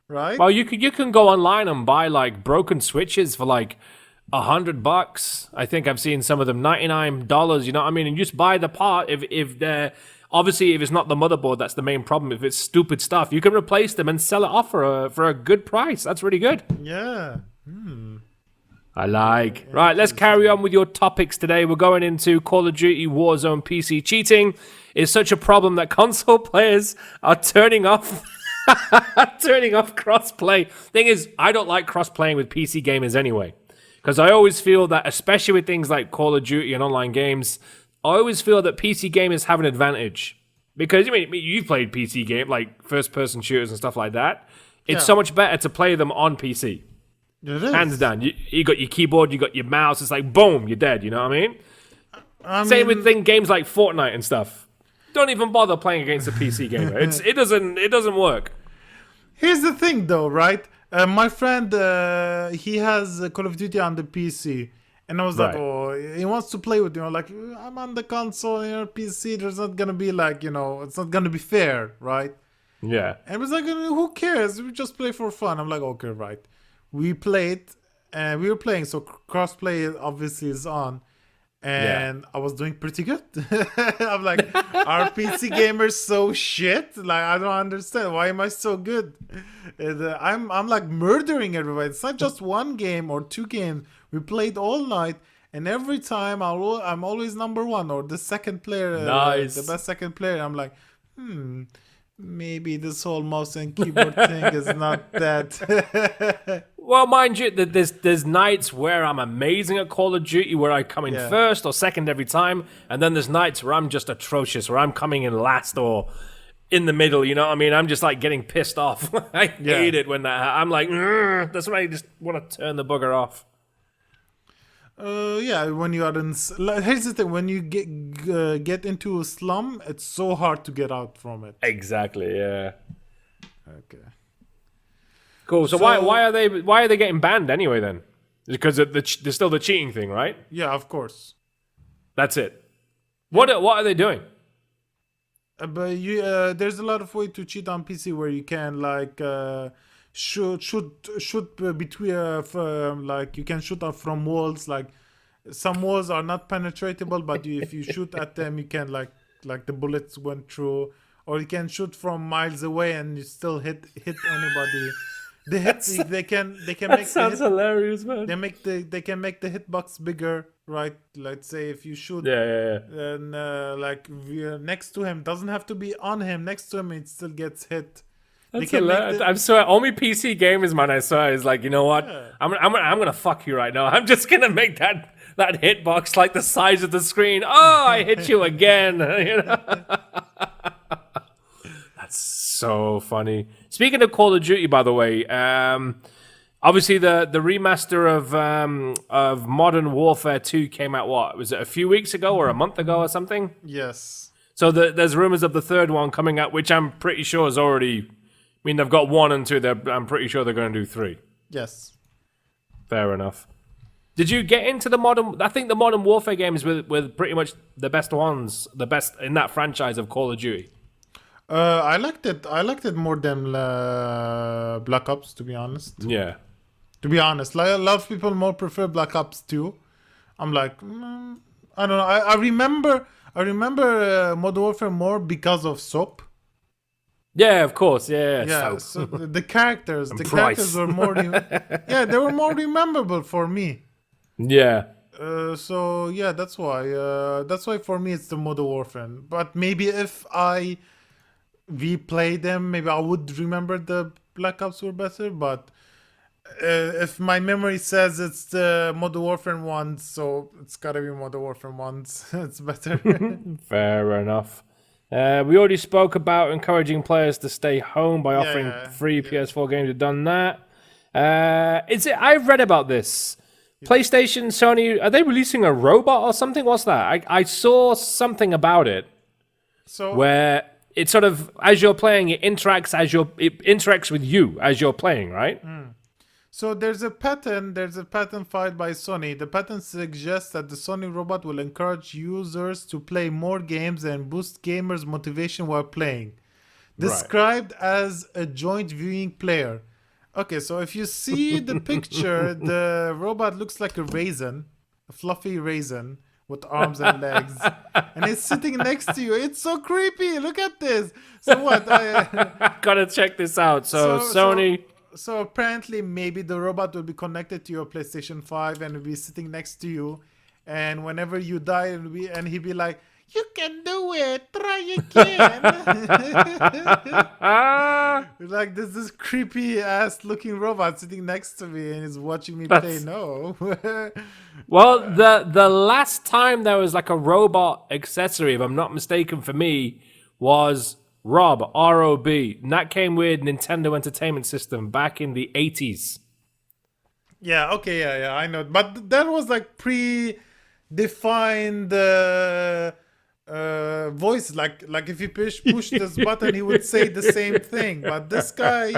B: right?
A: Well, you can go online and buy like broken switches for like $100. I think I've seen some of them $99. You know what I mean? And you just buy the part. If they're obviously if it's not the motherboard, that's the main problem. If it's stupid stuff, you can replace them and sell it off for a good price. That's really good.
B: Yeah.
A: I like. Right, let's carry on with your topics today. We're going into Call of Duty Warzone. PC cheating is such a problem that console players are turning off cross-play. Thing is, I don't like cross-playing with PC gamers anyway. Because I always feel that, especially with things like Call of Duty and online games, I always feel that PC gamers have an advantage. Because, I mean, you've played PC game, like first-person shooters and stuff like that. It's so much better to play them on PC.
B: It is.
A: Hands down. You got your keyboard, you got your mouse. It's like, boom, you're dead. You know what I mean? Same with games like Fortnite and stuff. Don't even bother playing against a PC gamer. It doesn't work.
B: Here's the thing, though, right? My friend, he has Call of Duty on the PC, and I was like, oh, he wants to play with me. I'm like, I'm on the console, PC. There's not gonna be like, it's not gonna be fair, right?
A: Yeah.
B: And I was like, who cares? We just play for fun. I'm like, okay, right. We played, and we were playing, so crossplay obviously is on. And I was doing pretty good. I'm like, are PC gamers so shit? Like, I don't understand. Why am I so good? And, I'm like murdering everybody. It's not just one game or two games. We played all night, and every time I'm always number one or the second player,
A: nice.
B: The best second player. I'm like, maybe this whole mouse and keyboard thing is not that.
A: Well, mind you, there's nights where I'm amazing at Call of Duty, where I come in first or second every time, and then there's nights where I'm just atrocious, where I'm coming in last or in the middle. You know what I mean? I'm just like getting pissed off. I hate it when I'm like, that's when I just want to turn the bugger off.
B: When you are in, here's the thing: when you get into a slum, it's so hard to get out from it.
A: Exactly. Yeah.
B: Okay.
A: Cool. So why are they getting banned anyway then? Because there's still the cheating thing, right?
B: Yeah, of course.
A: That's it. What are they doing?
B: But there's a lot of way to cheat on PC where you can like shoot between like you can shoot off from walls. Like some walls are not penetratable, but if you shoot at them, you can like the bullets went through. Or you can shoot from miles away and you still hit anybody. They can make
A: sounds hilarious, man.
B: They can make the hitbox bigger, right? Let's say if you shoot, and like next to him, doesn't have to be on him. Next to him, it still gets hit.
A: That's hilarious. I'm sorry, only PC gamers, man. I saw is like, you know what?
B: Yeah.
A: I'm gonna fuck you right now. I'm just gonna make that hitbox like the size of the screen. Oh, I hit you again. You know. So funny. Speaking of Call of Duty, by the way, obviously the remaster of Modern Warfare 2 came out. What was it? A few weeks ago or a month ago or something?
B: Yes.
A: So there's rumors of the third one coming out, which I'm pretty sure is already. I mean, they've got 1 and 2. I'm pretty sure they're going to do 3.
B: Yes.
A: Fair enough. Did you get into the modern? I think the Modern Warfare games were pretty much the best ones, the best in that franchise of Call of Duty.
B: I liked it. I liked it more than Black Ops, to be honest.
A: Yeah.
B: To be honest, like, a lot of people more prefer Black Ops 2. I'm like, I don't know. I remember Modern Warfare more because of Soap.
A: Yeah, of course. Yeah.
B: Yeah. So the characters were more. They were more rememberable for me.
A: Yeah.
B: So yeah, that's why. That's why for me it's the Modern Warfare. But maybe if I replay them, maybe I would remember the Black Ops were better. But if my memory says it's the Modern Warfare ones, so it's gotta be Modern Warfare ones. It's better.
A: Fair enough. We already spoke about encouraging players to stay home by offering free PS4 games. We've done that. I've read about this, PlayStation, Sony, are they releasing a robot or something? What's that? I saw something about it
B: So
A: where it sort of, as you're playing, it interacts with you as you're playing, right?
B: So there's a patent filed by Sony. The patent suggests that the Sony robot will encourage users to play more games and boost gamers' motivation while playing. Described as a joint viewing player. Okay, so if you see the picture, the robot looks like a raisin, a fluffy raisin with arms and legs, and it's sitting next to you. It's so creepy. Look at this. So what?
A: Gotta check this out. So Sony.
B: So apparently, maybe the robot will be connected to your PlayStation 5 and will be sitting next to you. And whenever you die, and he'll be like, "You can do it. Try again." Like this creepy ass looking robot sitting next to me and is watching me play. No.
A: Well, the last time there was like a robot accessory, if I'm not mistaken, for me, was Rob, R-O-B, and that came with Nintendo Entertainment System back in the 80s.
B: Yeah, okay, yeah, I know. But that was like pre-defined voice. Like if you push this button, he would say the same thing. But this guy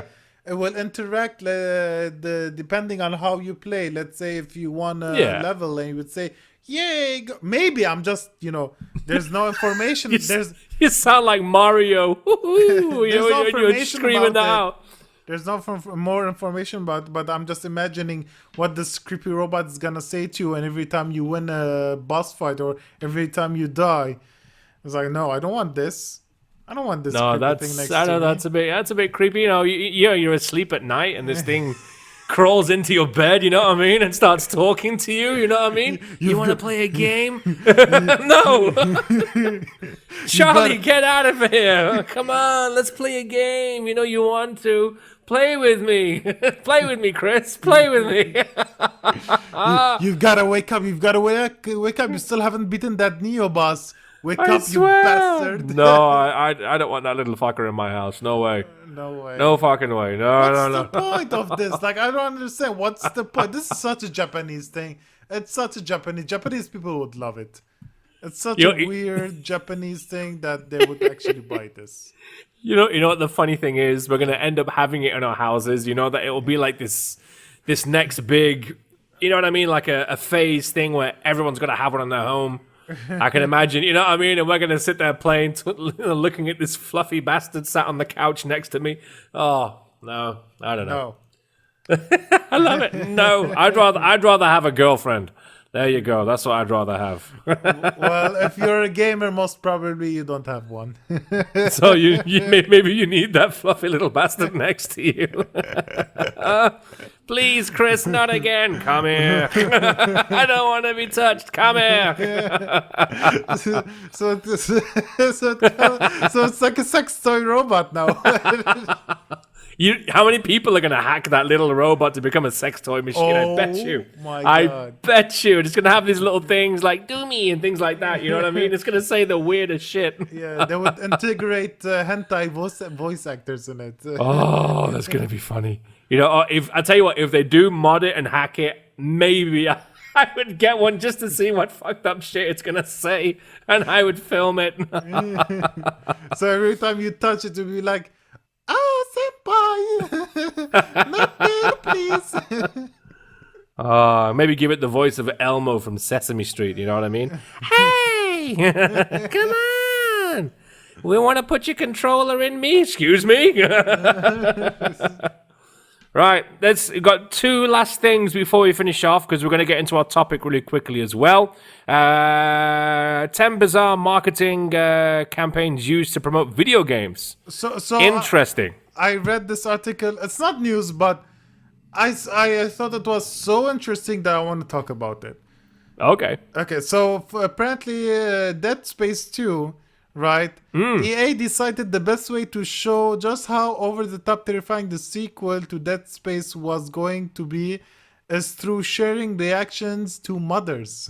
B: will interact depending on how you play. Let's say if you won a level and he would say, "Yay!" Maybe I'm just, there's no information.
A: You sound like Mario. You're screaming that out.
B: There's no more information but I'm just imagining what this creepy robot is gonna say to you, and every time you win a boss fight or every time you die, it's like, no, I don't want this. I don't want this creepy thing next to me.
A: I know that's a bit creepy. You're asleep at night and this thing crawls into your bed, you know what I mean, and starts talking to you, you know what I mean? You want to play a game? No! Charlie, get out of here! Come on, let's play a game. You want to. Play with me. Play with me, Chris. Play with me.
B: You've got to wake up. Wake up. You still haven't beaten that Neo boss. Wake up,
A: swear.
B: You bastard.
A: No, I don't want that little fucker in my house. No way.
B: No way.
A: No fucking way. No.
B: What's the point of this? Like, I don't understand. What's the point? This is such a Japanese thing. It's such a Japanese people would love it. It's such a weird Japanese thing that they would actually buy this.
A: You know what the funny thing is? We're gonna end up having it in our houses. That it will be like this next big, you know what I mean? Like a phase thing where everyone's gonna have one in their home. I can imagine, you know what I mean? And we're going to sit there playing, looking at this fluffy bastard sat on the couch next to me. Oh, no, I don't know. No. I love it. No, I'd rather have a girlfriend. There you go. That's what I'd rather have.
B: Well, if you're a gamer, most probably you don't have one.
A: So maybe you need that fluffy little bastard next to you. Please, Chris, not again. Come here. I don't want to be touched. Come here.
B: So it's like a sex toy robot now.
A: How many people are going to hack that little robot to become a sex toy machine? I bet you.
B: My God.
A: I bet you. It's going to have these little things like do me and things like that. You know what I mean? It's going to say the weirdest shit.
B: Yeah, they would integrate hentai voice actors in it.
A: Oh, that's going to be funny. If I tell you what, if they do mod it and hack it, maybe I would get one just to see what fucked up shit it's going to say, and I would film it.
B: So every time you touch it, you'll be like, senpai, not there, please.
A: Maybe give it the voice of Elmo from Sesame Street, you know what I mean? Hey! Come on! We want to put your controller in me? Excuse me? Right, we've got two last things before we finish off, because we're going to get into our topic really quickly as well. 10 bizarre marketing campaigns used to promote video games.
B: So
A: interesting.
B: I read this article. It's not news, but I thought it was so interesting that I want to talk about it.
A: Okay,
B: so apparently Dead Space 2, right? EA decided the best way to show just how over-the-top terrifying the sequel to Dead Space was going to be is through sharing reactions to mothers.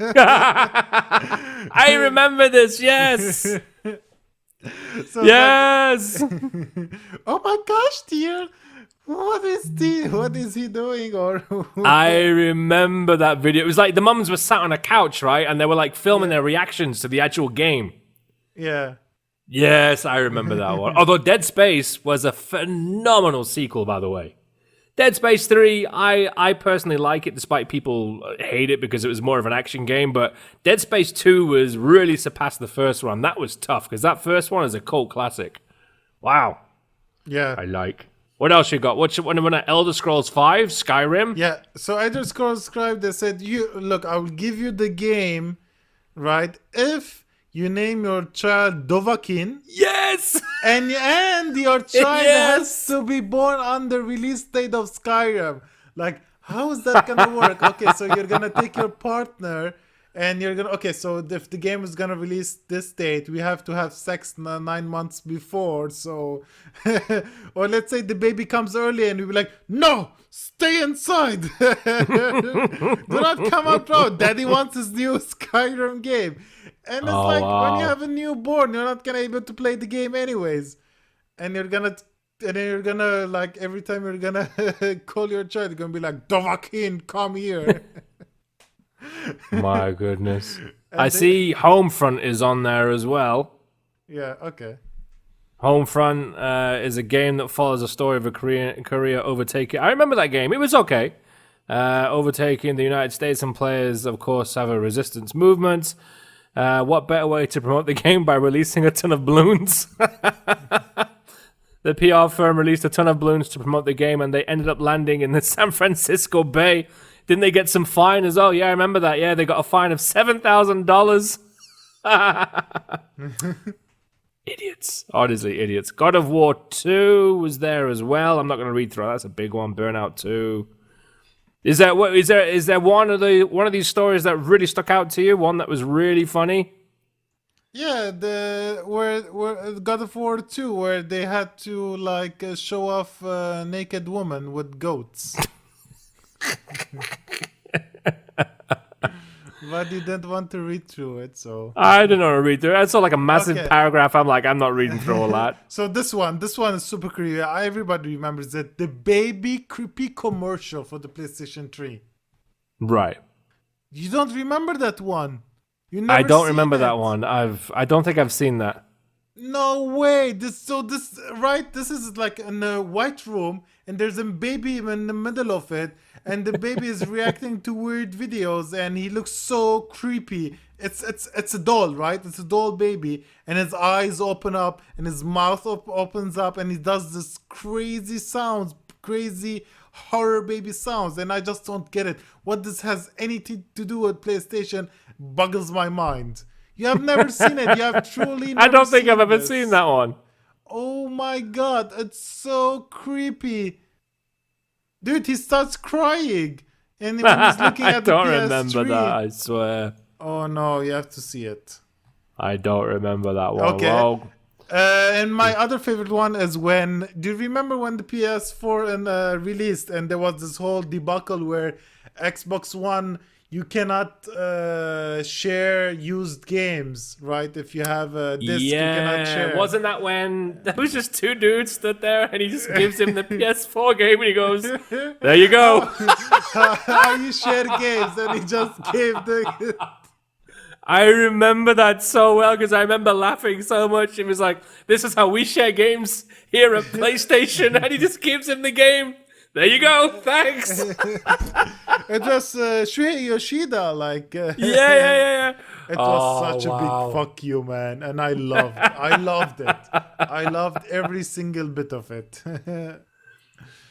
A: I remember this, yes!
B: So
A: yes!
B: oh my gosh, dear! What is he doing? Or
A: I remember that video. It was like the mums were sat on a couch, right? And they were like filming
B: Yeah.
A: their reactions to the actual game.
B: yeah.
A: Yes, I remember that one. Although Dead Space was a phenomenal sequel, by the way. Dead Space 3, I personally like it, despite people hate it because it was more of an action game. But Dead Space 2 was really surpassed the first one. That was tough because that first one is a cult classic. Wow.
B: Yeah.
A: I like. What else you got? What's one at Elder Scrolls 5? Skyrim?
B: Yeah. So I just subscribed. They said, "You look, I will give you the game, right? If you name your child Dovahkiin,
A: Yes!
B: and your child
A: Yes!
B: has to be born on the release date of Skyrim." Like, how is that gonna work? Okay, so you're gonna take your partner. And you're gonna so if the game is gonna release this date, we have to have sex 9 months before. So, or let's say the baby comes early, and we be like, no, stay inside, do not come out, bro. Daddy wants his new Skyrim game, and it's when you have a newborn, you're not gonna able to play the game anyways, and then you're gonna like every time you're gonna call your child, you're gonna be like, Dovahkiin, come here.
A: My goodness. I see Homefront is on there as well.
B: Yeah, okay.
A: Homefront is a game that follows a story of a courier overtaking. I remember that game. It was okay. Overtaking the United States, and players, of course, have a resistance movement. What better way to promote the game by releasing a ton of balloons? The PR firm released a ton of balloons to promote the game, and they ended up landing in the San Francisco Bay. Didn't they get some fine as well? Yeah, I remember that. Yeah, they got a fine of $7,000. Idiots. Honestly, idiots. God of War 2 was there as well. I'm not going to read through that. That's a big one. Burnout 2. Is there one of these stories that really stuck out to you? One that was really funny?
B: Yeah, where God of War 2, where they had to like show off a naked woman with goats. But you didn't want to read through it, so
A: I didn't want to read through it. I saw like a massive paragraph. I'm like, I'm not reading through all that.
B: So this one is super creepy. Everybody remembers it. The baby creepy commercial for the PlayStation 3.
A: Right.
B: You don't remember that one? You never
A: I don't
B: seen
A: remember
B: it?
A: that one. I don't think I've seen that.
B: No way. This is like in a white room, and there's a baby in the middle of it, and the baby is reacting to weird videos, and he looks so creepy. It's a doll, right? It's a doll baby, and his eyes open up, and his mouth opens up, and he does this crazy sounds, crazy horror baby sounds, and I just don't get it. What this has anything to do with PlayStation boggles my mind. You have never seen it. You have truly never
A: I don't think I've ever
B: this.
A: seen that one.
B: Oh my god, it's so creepy. Dude, he starts crying. And when he's looking
A: I
B: at the
A: don't
B: PS3.
A: remember that, I swear.
B: Oh no, you have to see it.
A: I don't remember that one.
B: Okay.
A: Well,
B: And my other favorite one is when... Do you remember when the PS4 released and there was this whole debacle where Xbox One... You cannot share used games, right? If you have a disc, you cannot share.
A: Wasn't that when there was just two dudes stood there and he just gives him the PS4 game and he goes, there you go.
B: How you share games, and he just gave the...
A: I remember that so well because I remember laughing so much. It was like, this is how we share games here at PlayStation, and he just gives him the game. There you go. Thanks.
B: It was Shuhei Yoshida, like...
A: Yeah.
B: It was such a big fuck you, man. And I loved it. I loved every single bit of it.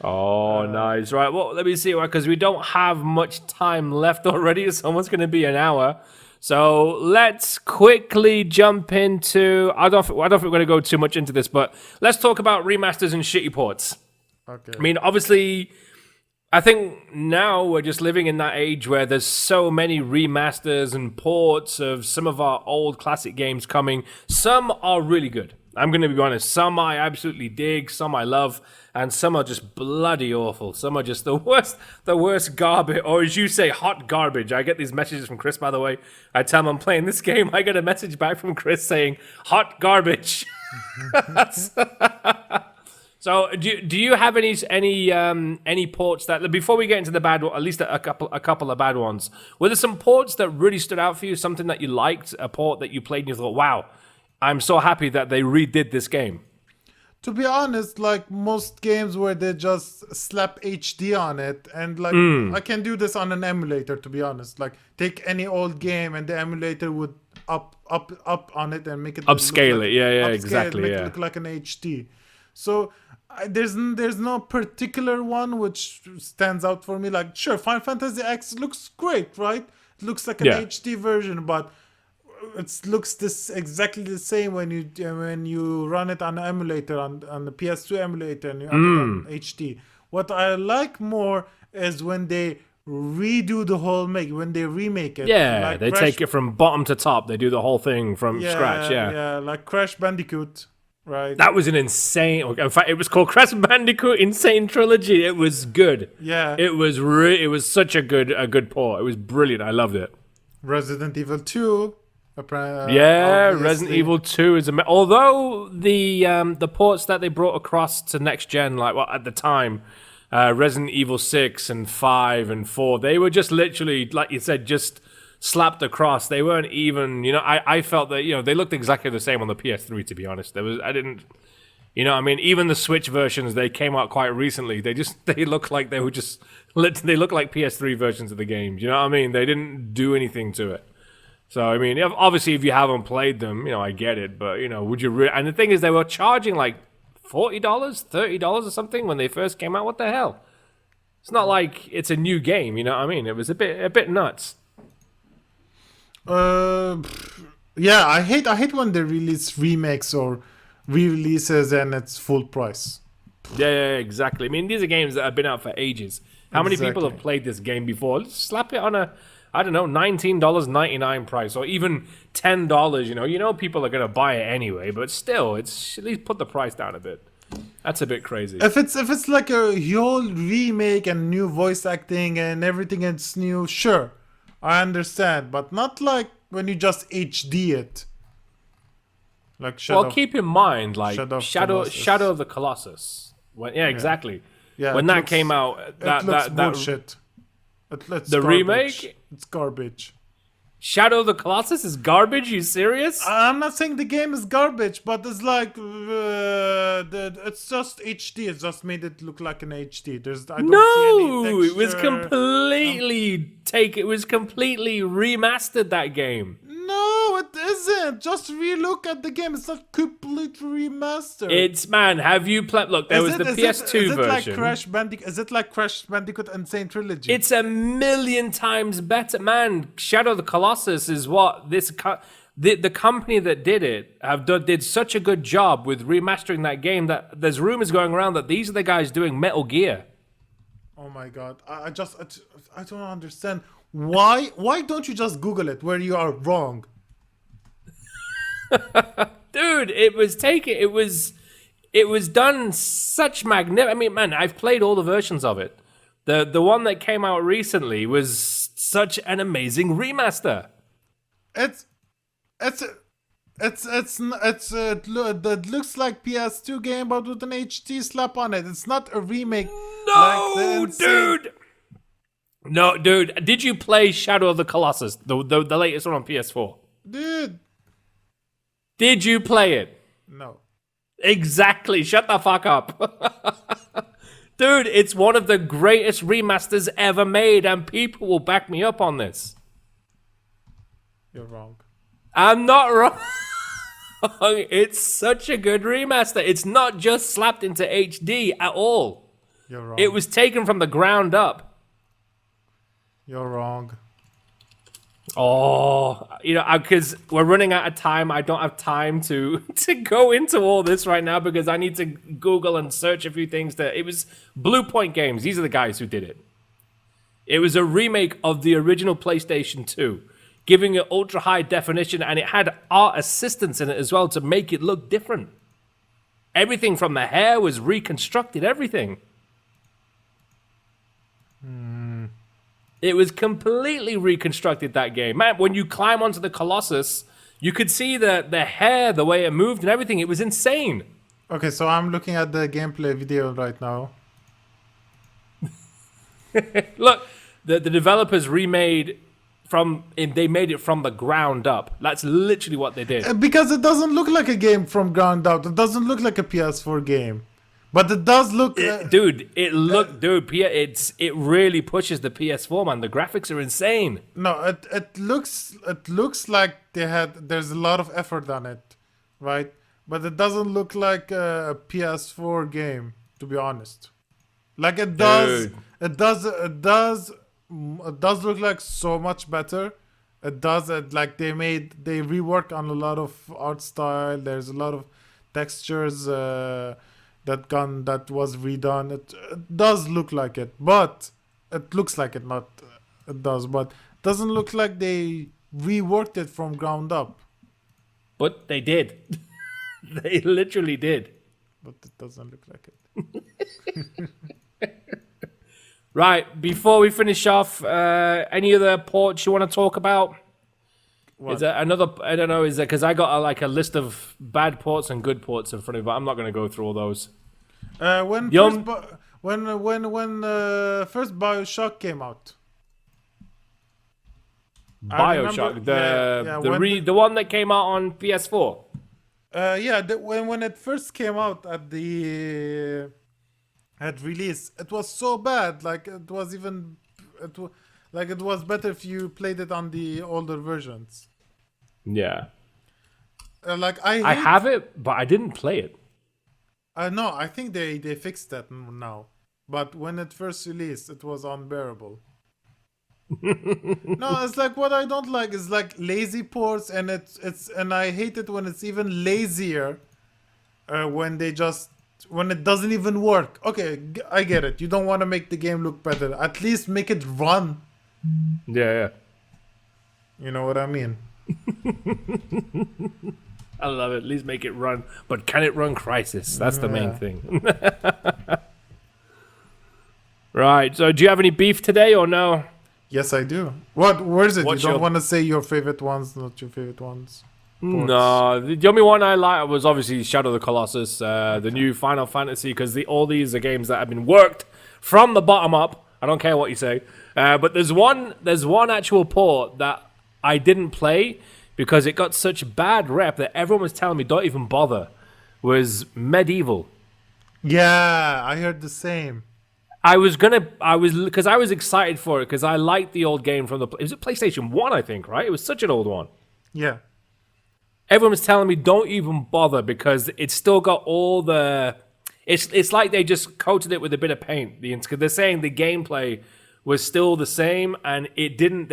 A: Nice. Right, well, let me see, because we don't have much time left already. It's almost going to be an hour. So let's quickly jump into... I don't think we're going to go too much into this, but let's talk about remasters and shitty ports.
B: Okay.
A: I mean, obviously, I think now we're just living in that age where there's so many remasters and ports of some of our old classic games coming. Some are really good. I'm going to be honest. Some I absolutely dig, some I love, and some are just bloody awful. Some are just the worst garbage, or as you say, hot garbage. I get these messages from Chris, by the way. I tell him I'm playing this game. I get a message back from Chris saying, hot garbage. So do you have any ports that before we get into the bad, at least a couple of bad ones? Were there some ports that really stood out for you? Something that you liked, a port that you played and you thought, "Wow, I'm so happy that they redid this game."
B: To be honest, like most games where they just slap HD on it, and like I can do this on an emulator. To be honest, like take any old game and the emulator would up on it and make it
A: Upscale it, yeah,
B: upscale
A: exactly,
B: it, make
A: yeah.
B: it look like an HD. So there's no particular one which stands out for me. Like sure, Final Fantasy X looks great, right? It looks like an
A: Yeah.
B: HD version, but it looks this exactly the same when you run it on an emulator on the PS2 emulator and you run it on HD. What I like more is when they redo the whole when they remake it.
A: Yeah,
B: like
A: they
B: Crash-
A: take it from bottom to top. They do the whole thing from scratch. Yeah.
B: yeah, like Crash Bandicoot, right?
A: That was an insane. In fact, it was called Crash Bandicoot Insane Trilogy. It was good.
B: Yeah.
A: It was it was such a good port. It was brilliant. I loved it.
B: Resident Evil 2.
A: Yeah,
B: obviously.
A: Resident Evil 2 is although the ports that they brought across to next gen, like at the time, Resident Evil 6 and 5 and 4, they were just literally, like you said, just slapped across. They weren't even, I felt that, they looked exactly the same on the PS3, to be honest. Even the Switch versions, they came out quite recently. They look like they were just, they look like PS3 versions of the games. You know what I mean? They didn't do anything to it. So, obviously, if you haven't played them, I get it. But, would you and the thing is, they were charging like $40, $30 or something when they first came out. What the hell? It's not like it's a new game, you know what I mean? It was a bit nuts.
B: Yeah, I hate when they release remakes or re-releases and it's full price.
A: Yeah, exactly. These are games that have been out for ages. How many people
B: Exactly.
A: have played this game before? Let's slap it on a, I don't know, $19.99 price or even $10. People are going to buy it anyway, but still, it's at least put the price down a bit. That's a bit crazy.
B: If it's like a whole remake and new voice acting and everything is new, sure, I understand, but not like when you just HD it. Like
A: Keep in mind, like
B: Shadow
A: Shadow of the Colossus. Exactly.
B: Yeah,
A: when
B: it
A: that
B: looks-
A: came out,
B: it
A: that
B: looks
A: that
B: bullshit. It's
A: the
B: garbage.
A: remake?
B: It's garbage.
A: Shadow of the Colossus is garbage. You serious?
B: I'm not saying the game is garbage, but it's like it's just HD. It just made it look like an HD. I don't see any
A: It was
B: texture.
A: It was completely remastered, that game.
B: No, it isn't. Just relook at the game. It's not completely remastered.
A: Have you played? Look, there was the PS2 version.
B: Is it like Crash Bandicoot Insane Trilogy?
A: It's a million times better, man. Shadow of the Colossus is what the company that did it did such a good job with remastering that game that there's rumors going around that these are the guys doing Metal Gear.
B: Oh my god! I don't understand why don't you just Google it where you are wrong?
A: Dude, it was done such magnificent. Man, I've played all the versions of it. The one that came out recently was such an amazing remaster.
B: It looks like PS2 game but with an HD slap on it. It's not a remake.
A: No, dude. No, dude. Did you play Shadow of the Colossus, the latest one on PS4?
B: Dude,
A: Did you play it?
B: no.
A: Exactly. Shut the fuck up. Dude, it's one of the greatest remasters ever made, and people will back me up on this.
B: You're wrong.
A: I'm not wrong. It's such a good remaster. It's not just slapped into HD at all.
B: You're wrong.
A: It was taken from the ground up.
B: You're wrong.
A: Oh, because we're running out of time. I don't have time to go into all this right now because I need to Google and search a few things. It was Blue Point Games. These are the guys who did it. It was a remake of the original PlayStation 2, giving it ultra high definition, and it had art assistance in it as well to make it look different. Everything from the hair was reconstructed. Everything. It was completely reconstructed, that game. Man, when you climb onto the Colossus, you could see the hair, the way it moved and everything. It was insane.
B: Okay, so I'm looking at the gameplay video right now.
A: Look, the developers they made it from the ground up. That's literally what they did.
B: Because it doesn't look like a game from ground out. It doesn't look like a PS4 game. But it does look...
A: Dude, it really pushes the PS4, man. The graphics are insane.
B: no, it looks like there's a lot of effort on it, right? But it doesn't look like a PS4 game, to be honest. Like it does,
A: Dude.
B: it does look like so much better. It does it like they reworked on a lot of art style. There's a lot of textures that was redone. It does look like it, but it looks like it not. It does, but it doesn't look like they reworked it from ground up.
A: But they did. They literally did.
B: But it doesn't look like it.
A: Right, before we finish off, any other ports you want to talk about?
B: What?
A: Is there another? I don't know. Is there because I got a list of bad ports and good ports in front of me, but I'm not going to go through all those.
B: When
A: Yum.
B: first BioShock came out.
A: BioShock, the one that came out on PS4.
B: When it first came out at release, it was so bad. Like it was better if you played it on the older versions.
A: Yeah,
B: I
A: have it, but I didn't play it.
B: No, I think they fixed that now. But when it first released, it was unbearable. No, it's like what I don't like is like lazy ports, and and I hate it when it's even lazier. When it doesn't even work. Okay, I get it. You don't want to make the game look better. At least make it run.
A: Yeah.
B: You know what I mean?
A: I love it. At least make it run. But can it run Crysis? That's the main thing. Right. So do you have any beef today or no?
B: Yes, I do. Where is it?
A: What's
B: You don't want to say your favorite ones, not your favorite ones?
A: No, the only one I like was obviously Shadow of the Colossus, the new Final Fantasy, because all these are games that have been worked from the bottom up. I don't care what you say, but there's one actual port that I didn't play because it got such bad rep that everyone was telling me don't even bother. Was Medieval.
B: Yeah, I heard the same.
A: I was excited for it because I liked the old game from it was a PlayStation 1, I think, right? It was such an old one.
B: Yeah.
A: Everyone was telling me don't even bother because it's still got all the... It's like they just coated it with a bit of paint. Because they're saying the gameplay was still the same and they didn't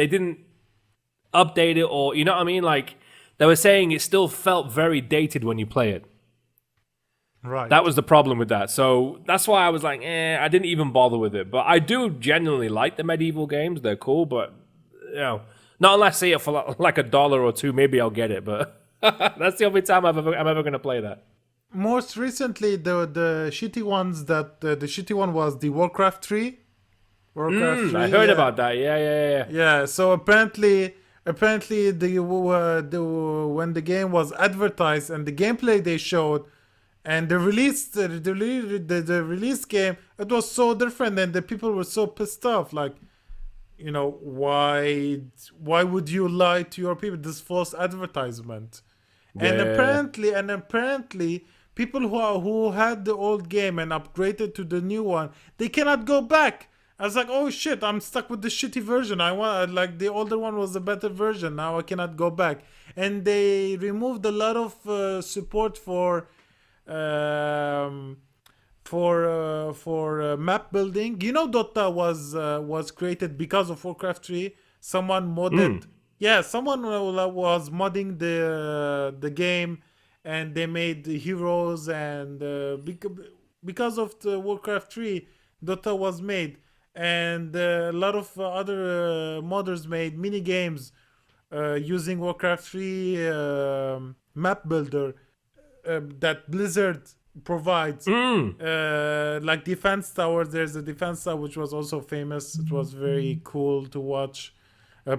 A: update it or... You know what I mean? Like, they were saying it still felt very dated when you play it.
B: Right.
A: That was the problem with that. So that's why I was like, I didn't even bother with it. But I do genuinely like the Medieval games. They're cool, but, not unless I see it for like $1 or $2, maybe I'll get it. But that's the only time I'm ever going to play that.
B: Most recently, the shitty ones the shitty one was the Warcraft 3. Warcraft 3.
A: I heard about that. Yeah.
B: Yeah, so apparently when the game was advertised and the gameplay they showed and the release game, it was so different and the people were so pissed off. Like, why would you lie to your people? This false advertisement.
A: Yeah.
B: And apparently people who had the old game and upgraded to the new one, they cannot go back. I was like, oh shit, I'm stuck with the shitty version. I want the older one was a better version. Now I cannot go back. And they removed a lot of support for map building. Dota was created because of Warcraft 3. Someone modded. Yeah, someone was modding the game, and they made the heroes, and because of the Warcraft 3, Dota was made, and a lot of other modders made mini games using Warcraft 3 map builder that Blizzard provides. Like Defense Tower, there's a Defense Tower which was also famous. It was very cool to watch.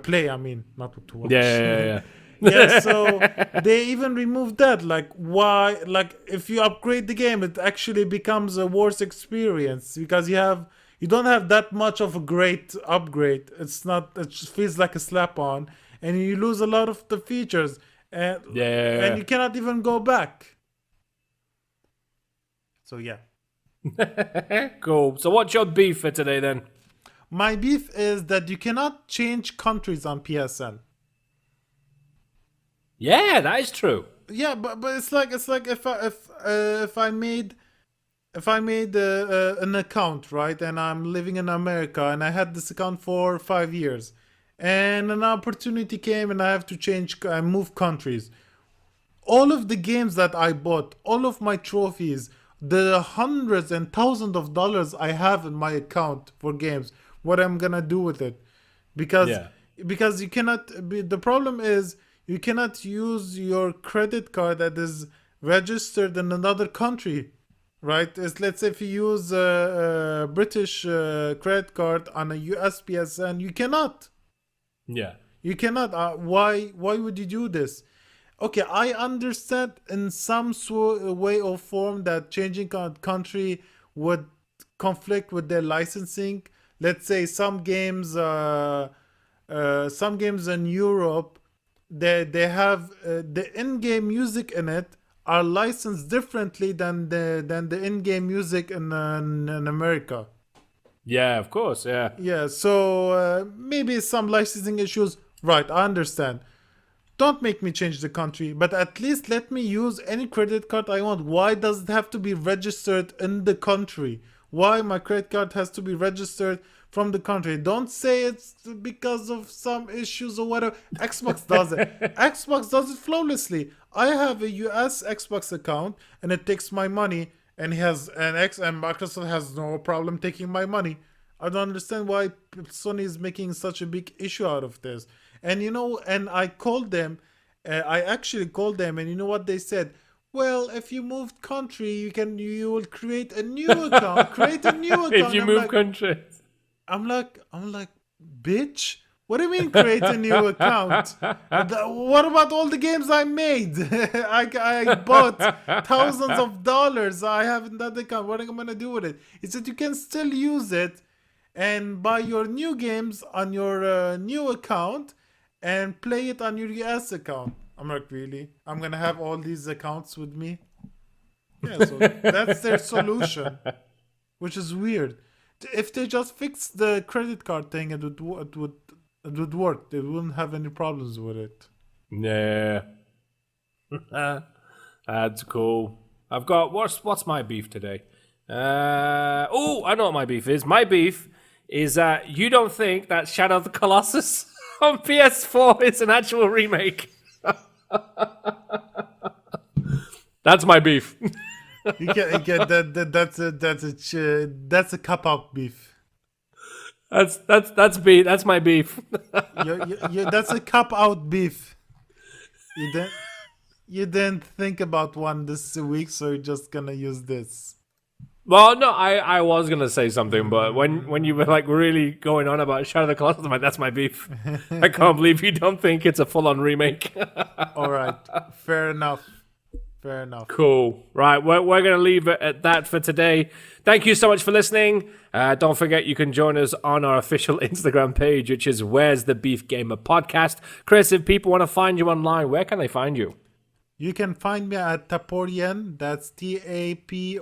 B: Play, I mean, not to watch.
A: Yeah.
B: Yeah, so they even removed that. Like, why? Like, if you upgrade the game, it actually becomes a worse experience because you don't have that much of a great upgrade. It's not. It just feels like a slap on, and you lose a lot of the features, and
A: Yeah.
B: you cannot even go back. So yeah,
A: Cool. So what's your beef for today then?
B: my beef is that you cannot change countries on PSN.
A: Yeah, that is true.
B: Yeah, but it's like if I made an account, right, and I'm living in America, and I had this account for 5 years, and an opportunity came, and I have to move countries. All of the games that I bought, all of my trophies, the hundreds and thousands of dollars I have in my account for games, what I'm gonna do with it? Because
A: Yeah.
B: because you cannot be, the problem is you cannot use your credit card that is registered in another country, right? Let's say if you use a British credit card on a US PSN, you cannot.
A: Yeah.
B: You cannot. Why would you do this? Okay, I understand in some way or form that changing country would conflict with their licensing. Let's say some games in Europe, they have the in-game music in it are licensed differently than the in-game music in America.
A: Yeah, of course. Yeah.
B: Yeah, so maybe some licensing issues. Right, I understand. Don't make me change the country, but at least let me use any credit card I want. Why does it have to be registered in the country? Why my credit card has to be registered from the country? Don't say it's because of some issues or whatever. Xbox does it. Xbox does it flawlessly. I have a US Xbox account and it takes my money, and and Microsoft has no problem taking my money. I don't understand why Sony is making such a big issue out of this. And and I called them. I actually called them, and you know what they said? Well, if you moved country, you will create a new account. Create a new account.
A: If you move countries.
B: I'm like, bitch. What do you mean create a new account? What about all the games I made? I bought thousands of dollars. I have in that account. What am I gonna do with it? He said you can still use it and buy your new games on your new account and play it on your US account. I'm like, really? I'm gonna have all these accounts with me? Yeah, so that's their solution, which is weird. If they just fixed the credit card thing, it would work. They wouldn't have any problems with it.
A: Yeah. That's cool. I've got what's my beef today? I know what my beef is. My beef is that you don't think that Shadow of the Colossus on PS4 is an actual remake. That's my beef.
B: You get that's a cop out beef.
A: That's my beef.
B: That's a cop out beef. You didn't think about one this week, so you're just gonna use this.
A: Well, no, I was gonna say something, but when you were like really going on about Shadow of the Colossus, I'm like, that's my beef. I can't believe you don't think it's a full-on remake.
B: All right, fair enough. Fair enough.
A: Cool. Right, we're gonna leave it at that for today. Thank you so much for listening. Don't forget you can join us on our official Instagram page, which is Where's the Beef Gamer Podcast. Chris, if people want to find you online, where can they find you?
B: You can find me at Taporian, that's Taporian,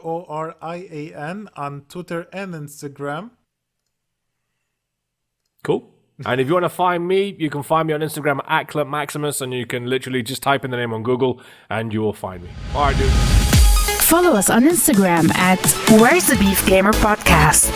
B: on Twitter and Instagram.
A: Cool. And if you want to find me, you can find me on Instagram at Clip Maximus, and you can literally just type in the name on Google and you will find me. All right, dude.
C: Follow us on Instagram at Where's the Beef Gamer Podcast.